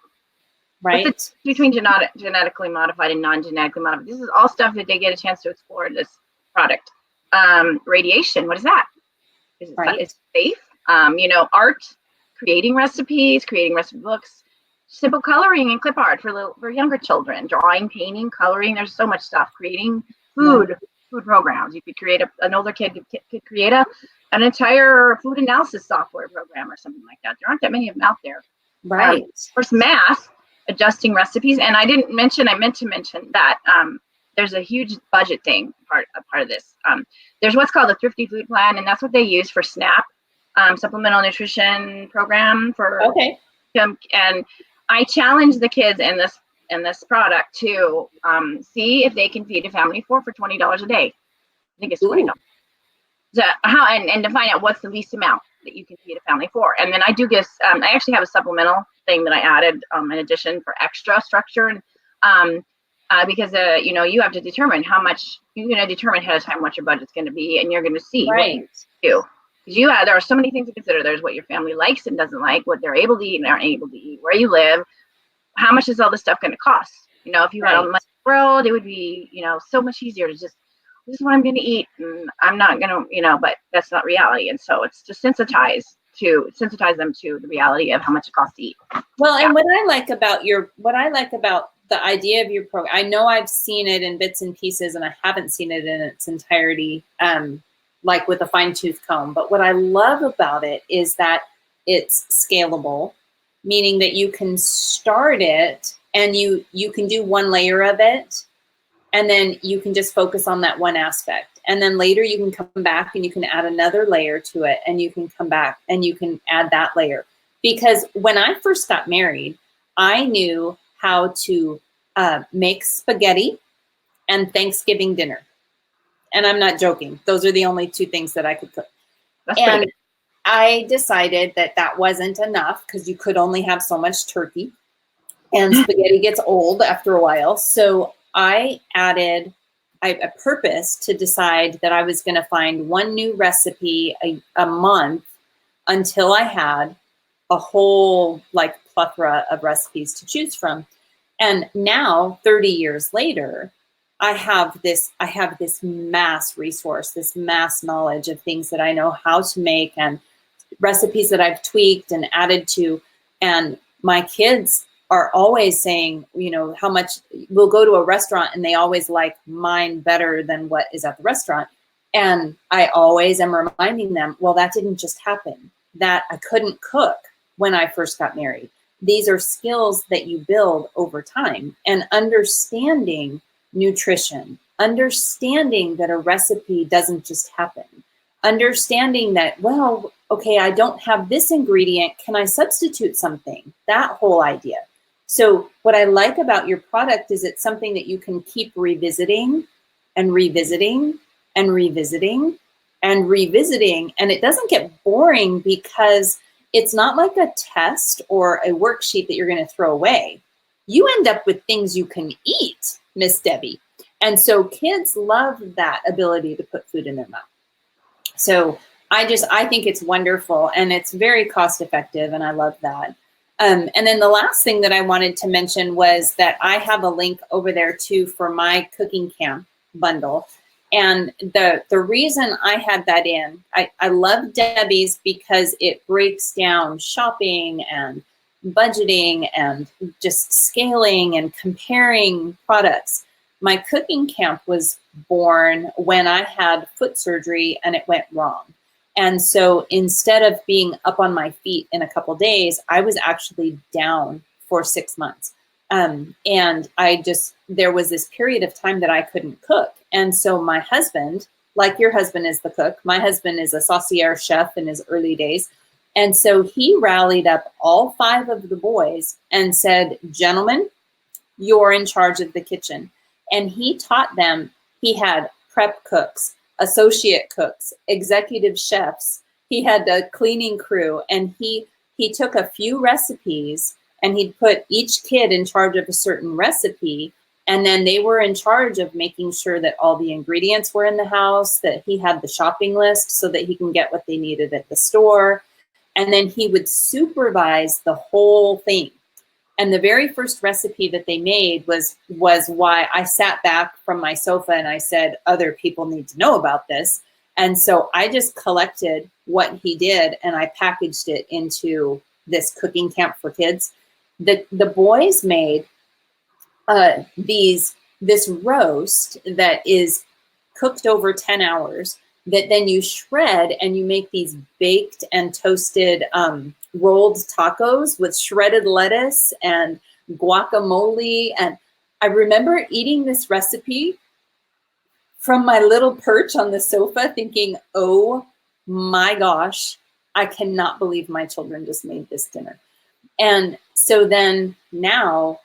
Right. What's the between genetically modified and non-genetically modified? This is all stuff that they get a chance to explore in this product. Radiation, what is that? Is it safe? Art, creating recipe books, simple coloring and clip art for younger children, drawing, painting, coloring. There's so much stuff. Creating food programs. You could create an older kid could create an entire food analysis software program or something like that. There aren't that many of them out there. Right. Of course, math. adjusting recipes. And I meant to mention that there's a huge budget thing part of this. There's what's called the Thrifty Food Plan, and that's what they use for SNAP, Supplemental Nutrition Program for. Okay. And I challenge the kids in this product to see if they can feed a family for $20 a day. I think it's $20. So and to find out what's the least amount that you can feed a family for. And then I do guess I actually have a supplemental thing that I added in addition for extra structure, and because you have to determine how much you're going to determine ahead of time what your budget's going to be, and you're going to see what you do. Because there are so many things to consider. There's what your family likes and doesn't like, what they're able to eat and aren't able to eat, where you live, how much is all this stuff going to cost. If you had all the money in the world, it would be so much easier to just, this is what I'm going to eat, and I'm not going to, but that's not reality. And so it's to sensitize them to the reality of how much it costs to eat. Well, and what I like about the idea of your program, I know I've seen it in bits and pieces, and I haven't seen it in its entirety, like with a fine-tooth comb. But what I love about it is that it's scalable, meaning that you can start it and you can do one layer of it, and then you can just focus on that one aspect. And then later you can come back and you can add another layer to it, and you can come back and you can add that layer. Because when I first got married, I knew how to make spaghetti and Thanksgiving dinner. And I'm not joking. Those are the only two things that I could cook. And I decided that wasn't enough, because you could only have so much turkey, and spaghetti gets old after a while. So I purposed to decide that I was going to find one new recipe a month until I had a whole plethora of recipes to choose from. And now, 30 years later, I have this mass resource, this mass knowledge of things that I know how to make, and recipes that I've tweaked and added to. And my kids are always saying, how much we'll go to a restaurant and they always like mine better than what is at the restaurant. And I always am reminding them, well, that didn't just happen, that I couldn't cook when I first got married. These are skills that you build over time, and understanding nutrition, understanding that a recipe doesn't just happen, understanding that, well, okay, I don't have this ingredient, can I substitute something? That whole idea. So what I like about your product is it's something that you can keep revisiting and revisiting and revisiting and revisiting, and it doesn't get boring, because it's not like a test or a worksheet that you're going to throw away. You end up with things you can eat, Miss Debbie. And so kids love that ability to put food in their mouth. So I think it's wonderful, and it's very cost effective, and I love that. And then the last thing that I wanted to mention was that I have a link over there too for my cooking camp bundle. And the reason I had that in, I love Debbie's because it breaks down shopping and budgeting and just scaling and comparing products. My cooking camp was born when I had foot surgery and it went wrong. And so instead of being up on my feet in a couple days, I was actually down for 6 months. And there was this period of time that I couldn't cook. And so my husband, like your husband is the cook, my husband is a saucier chef in his early days. And so he rallied up all 5 of the boys and said, gentlemen, you're in charge of the kitchen. And he taught them. He had prep cooks, associate cooks, executive chefs. He had a cleaning crew, and he took a few recipes and he'd put each kid in charge of a certain recipe. And then they were in charge of making sure that all the ingredients were in the house, that he had the shopping list so that he can get what they needed at the store. And then he would supervise the whole thing. And the very first recipe that they made was why I sat back from my sofa and I said, other people need to know about this. And so I just collected what he did and I packaged it into this cooking camp for kids. The boys made this roast that is cooked over 10 hours that then you shred and you make these baked and toasted rolled tacos with shredded lettuce and guacamole. And I remember eating this recipe from my little perch on the sofa thinking, oh my gosh, I cannot believe my children just made this dinner. And so then now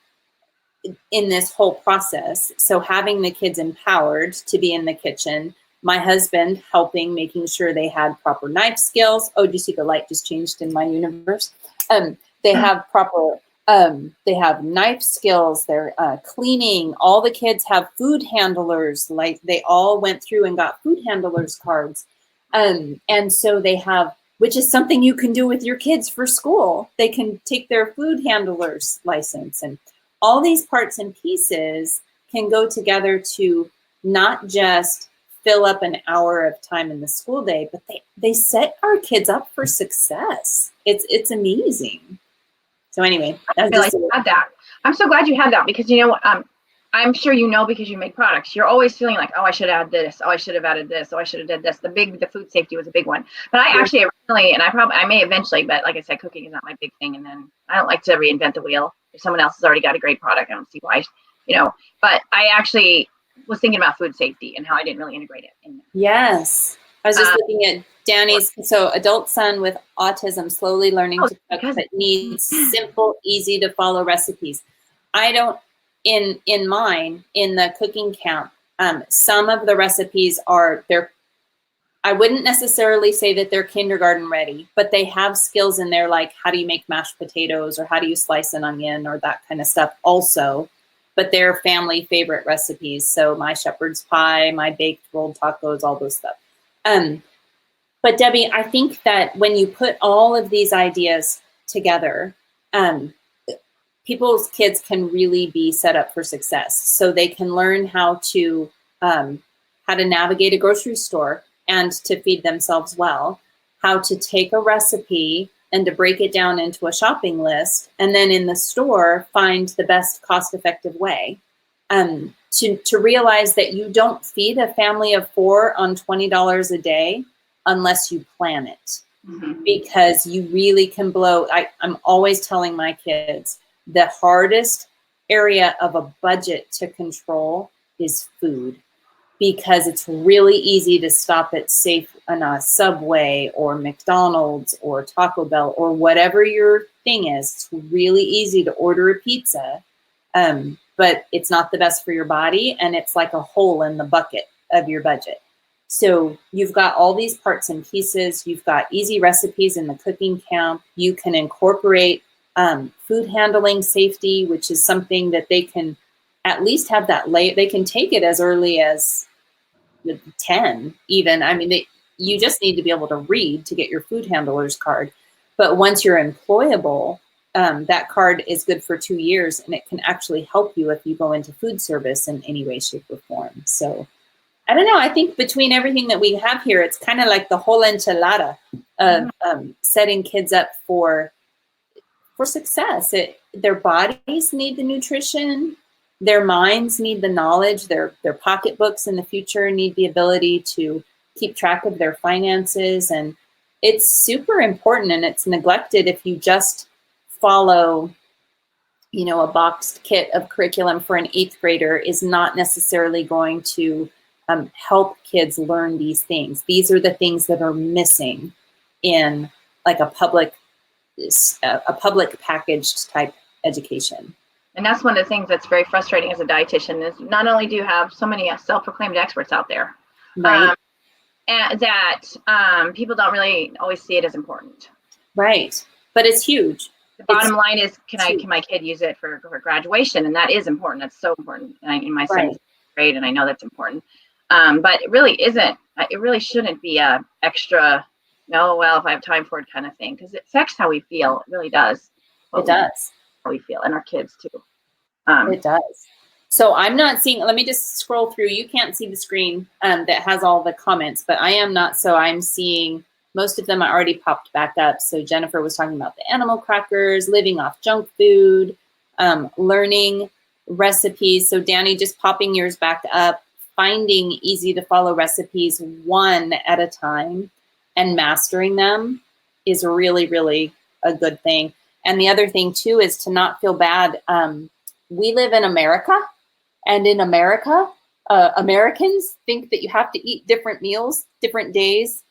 in this whole process, so having the kids empowered to be in the kitchen, my husband helping, making sure they had proper knife skills. Oh, do you see the light just changed in my universe? They have proper, they have knife skills, they're cleaning. All the kids have food handlers, like they all went through and got food handlers cards. And so they have, which is something you can do with your kids for school. They can take their food handler's license, and all these parts and pieces can go together to not just fill up an hour of time in the school day, but they set our kids up for success. It's amazing. So anyway, I feel like you had that. I'm so glad you had that, because you know what, I'm sure you know, because you make products, you're always feeling like, oh, I should add this. Oh, I should have added this. Oh, I should have did this. The food safety was a big one. But I actually originally, and I may eventually, but like I said, cooking is not my big thing. And then I don't like to reinvent the wheel. If someone else has already got a great product, I don't see why, but I actually was thinking about food safety and how I didn't really integrate it in there. Yes. I was just looking at Danny's, so adult son with autism, slowly learning to cook, but needs simple, easy to follow recipes. I don't, in mine, in the cooking camp, some of the recipes are, I wouldn't necessarily say that they're kindergarten ready, but they have skills in there, like how do you make mashed potatoes, or how do you slice an onion, or that kind of stuff also. But they're family favorite recipes. So my shepherd's pie, my baked rolled tacos, all those stuff. But Debbie, I think that when you put all of these ideas together, people's kids can really be set up for success. So they can learn how to navigate a grocery store and to feed themselves well, how to take a recipe and to break it down into a shopping list, and then in the store find the best cost-effective way. To realize that you don't feed a family of 4 on $20 a day unless you plan it. Mm-hmm. Because you really can blow. I'm always telling my kids, the hardest area of a budget to control is food, because it's really easy to stop at safe on a Subway or McDonald's or Taco Bell or whatever your thing is. It's really easy to order a pizza, but it's not the best for your body, and it's like a hole in the bucket of your budget. So you've got all these parts and pieces. You've got easy recipes in the cooking camp. You can incorporate food handling safety, which is something that they can at least have that they can take it as early as 10 even. I mean, you just need to be able to read to get your food handler's card. But once you're employable, that card is good for 2 years, and it can actually help you if you go into food service in any way, shape, or form. So I don't know. I think between everything that we have here, it's kind of like the whole enchilada of setting kids up for success. Their bodies need the nutrition. Their minds need the knowledge. Their pocketbooks in the future need the ability to keep track of their finances. And it's super important, and it's neglected if you just follow, a boxed kit of curriculum for an 8th grader is not necessarily going to help kids learn these things. These are the things that are missing in like a public packaged type education. And that's one of the things that's very frustrating as a dietitian, is not only do you have so many self-proclaimed experts out there, right, and that people don't really always see it as important. Right, but it's huge. The bottom line is, can my kid use it for graduation? And that is important. That's so important. And my son is great, and I know that's important. But it really isn't. It really shouldn't be a extra. No, well, if I have time for it kind of thing, because it affects how we feel. It really does. It does. How we feel, and our kids too. It does. So I'm not seeing, let me just scroll through. You can't see the screen that has all the comments, but I am not. So I'm seeing most of them are already popped back up. So Jennifer was talking about the animal crackers, living off junk food, learning recipes. So Danny, just popping yours back up, finding easy to follow recipes one at a time and mastering them is really, really a good thing. And the other thing too is to not feel bad. We live in America, and in America, Americans think that you have to eat different meals, different days,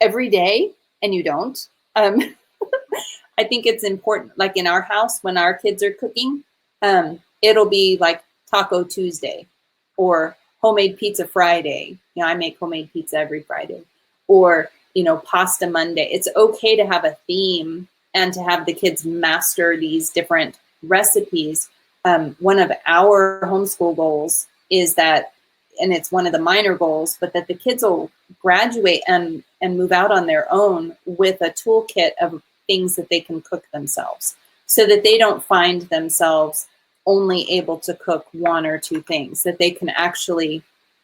every day, and you don't. I think it's important, like in our house, when our kids are cooking, it'll be like Taco Tuesday or homemade pizza Friday. I make homemade pizza every Friday, or, pasta Monday. It's okay to have a theme and to have the kids master these different recipes. One of our homeschool goals is that, and it's one of the minor goals, but that the kids will graduate and move out on their own with a toolkit of things that they can cook themselves, so that they don't find themselves only able to cook 1 or 2 things, that they can actually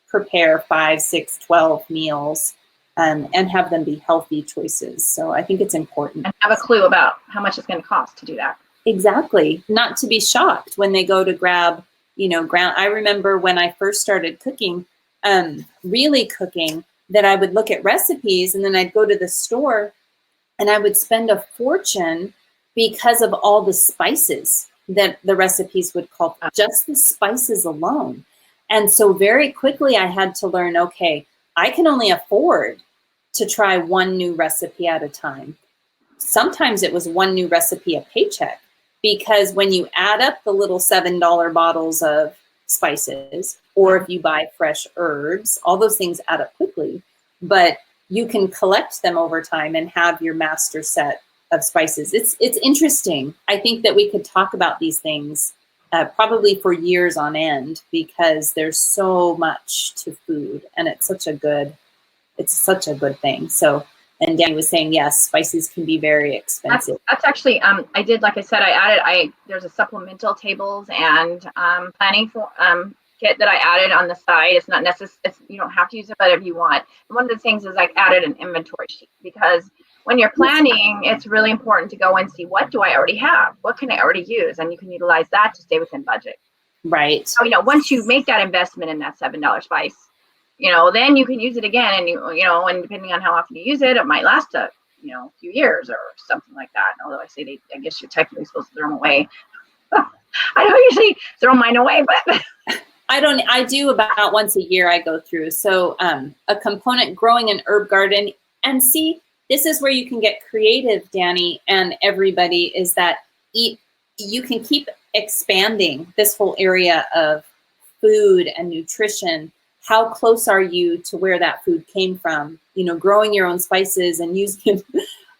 prepare 5, 6, 12 meals and have them be healthy choices. So I think it's important. And have a clue about how much it's going to cost to do that. Exactly. Not to be shocked when they go to grab, I remember when I first started cooking, really cooking, that I would look at recipes and then I'd go to the store and I would spend a fortune because of all the spices that the recipes would call, just the spices alone. And so very quickly I had to learn, okay, I can only afford to try 1 new recipe at a time. Sometimes it was 1 new recipe a paycheck, because when you add up the little $7 bottles of spices, or if you buy fresh herbs, all those things add up quickly, but you can collect them over time and have your master set of spices. It's interesting. I think that we could talk about these things probably for years on end, because there's so much to food, and it's such a good thing. So, and Danny was saying, yes, spices can be very expensive. That's actually, I did, like I said, there's a supplemental tables and planning for kit that I added on the side. It's not necessary, you don't have to use it, but if you want. And one of the things is I added an inventory sheet, because when you're planning, it's really important to go and see, what do I already have? What can I already use? And you can utilize that to stay within budget. Right. So, once you make that investment in that $7 spice, then you can use it again. And, and depending on how often you use it, it might last a few years or something like that. Although I guess you're technically supposed to throw them away. I don't usually throw mine away, but I do about once a year I go through. So a component, growing an herb garden, and see, this is where you can get creative, Danny, and everybody, is that you can keep expanding this whole area of food and nutrition. How close are you to where that food came from? Growing your own spices and using,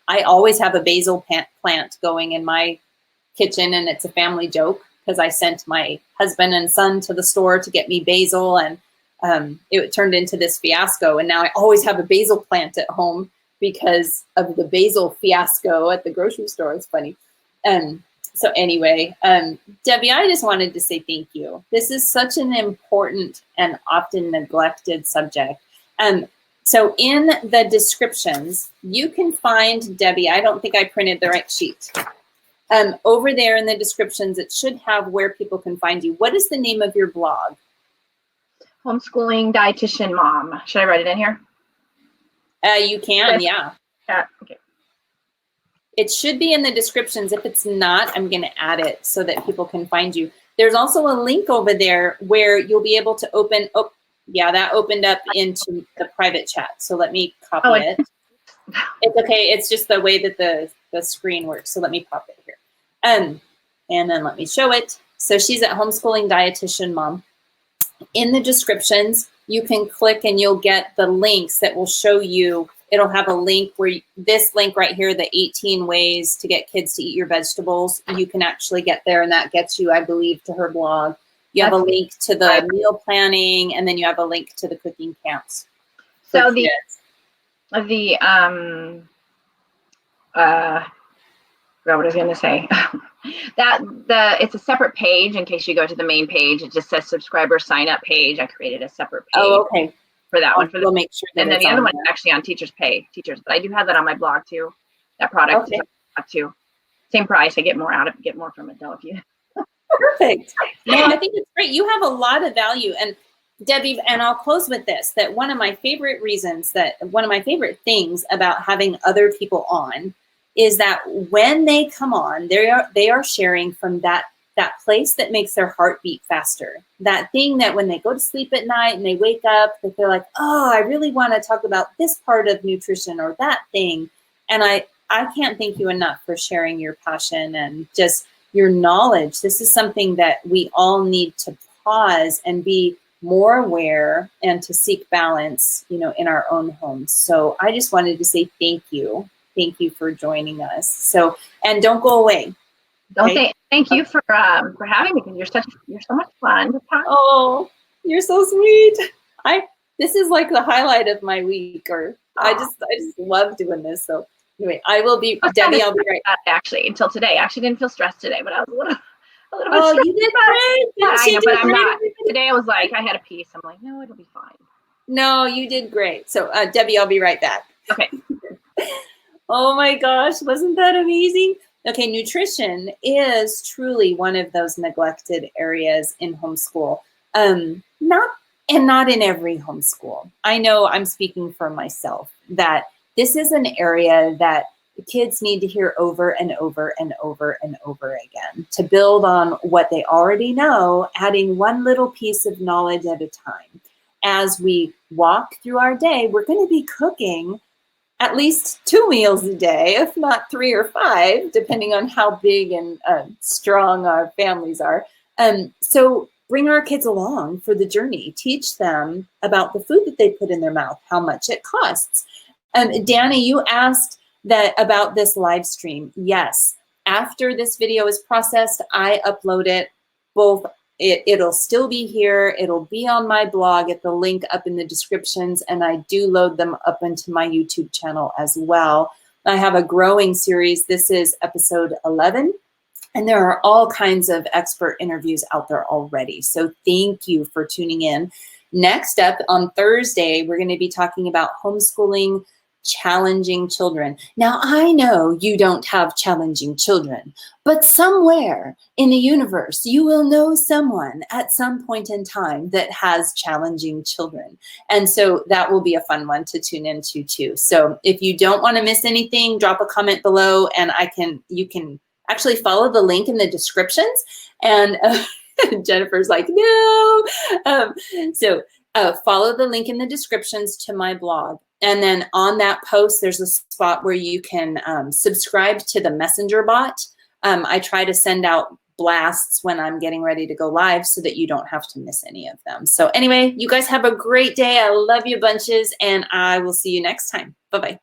I always have a basil plant going in my kitchen, and it's a family joke because I sent my husband and son to the store to get me basil, and it turned into this fiasco. And now I always have a basil plant at home because of the basil fiasco at the grocery store. It's funny. So anyway, Debbie, I just wanted to say thank you. This is such an important and often neglected subject. So in the descriptions, you can find, Debbie, I don't think I printed the right sheet. Over there in the descriptions, it should have where people can find you. What is the name of your blog? Homeschooling Dietitian Mom. Should I write it in here? You can, yeah. Okay. It should be in the descriptions. If it's not, I'm going to add it so that people can find you. There's also a link over there where you'll be able to open. Oh, yeah, that opened up into the private chat. So let me copy it. It's okay. It's just the way that the screen works. So let me pop it here. And then let me show it. So she's at Homeschooling Dietitian Mom. In the descriptions, you can click and you'll get the links that will show you. It'll have a link where this link right here, the 18 ways to get kids to eat your vegetables, you can actually get there, and that gets you, I believe, to her blog. You have a link to the meal planning, and then you have a link to the cooking camps. So what I was going to say, it's a separate page. In case you go to the main page, it just says subscriber sign up page. I created a separate page. Oh, okay. For that one, we'll make sure. And then the other one is actually on Teachers Pay, but I do have that on my blog too. That product is on my blog too. Same price. I get more from it though. If you. Perfect. No, I think it's great. You have a lot of value, and Debbie, and I'll close with this: that one of my favorite things about having other people on is that when they come on, they are sharing from that place that makes their heart beat faster. That thing that when they go to sleep at night and they wake up, that they're like, oh, I really want to talk about this part of nutrition or that thing. And I can't thank you enough for sharing your passion and just your knowledge. This is something that we all need to pause and be more aware and to seek balance, you know, in our own homes. So I just wanted to say thank you. Thank you for joining us. So, and don't go away. Don't say thank you for having me, because you're so much fun to talk. Oh, you're so sweet. This is like the highlight of my week, or I just love doing this. So anyway, Debbie, I'll be right back. Actually, until today, I actually didn't feel stressed today, but I was a little Oh, you did great. Yeah, I know, but I'm not. Today I was like, I had a piece. I'm like, no, it'll be fine. No, you did great. So Debbie, I'll be right back. Okay. Oh my gosh, wasn't that amazing? Okay, nutrition is truly one of those neglected areas in homeschool. Not in every homeschool. I know I'm speaking for myself that this is an area that the kids need to hear over and over and over and over again to build on what they already know, adding one little piece of knowledge at a time. As we walk through our day, we're going to be cooking at least 2 meals a day, if not 3 or 5, depending on how big and strong our families are. So bring our kids along for the journey. Teach them about the food that they put in their mouth, how much it costs. Danny, you asked about this live stream. Yes, after this video is processed, I upload it. It'll still be here. It'll be on my blog at the link up in the descriptions, and I do load them up into my YouTube channel as well. I have a growing series. This is episode 11, and there are all kinds of expert interviews out there already. So thank you for tuning in. Next up on Thursday, we're going to be talking about homeschooling challenging children. Now, I know you don't have challenging children, but somewhere in the universe, you will know someone at some point in time that has challenging children. And so that will be a fun one to tune into too. So if you don't want to miss anything, drop a comment below, and you can actually follow the link in the descriptions. And Jennifer's like, no. Follow the link in the descriptions to my blog. And then on that post, there's a spot where you can subscribe to the messenger bot. I try to send out blasts when I'm getting ready to go live so that you don't have to miss any of them. So anyway, you guys have a great day. I love you bunches, and I will see you next time. Bye-bye.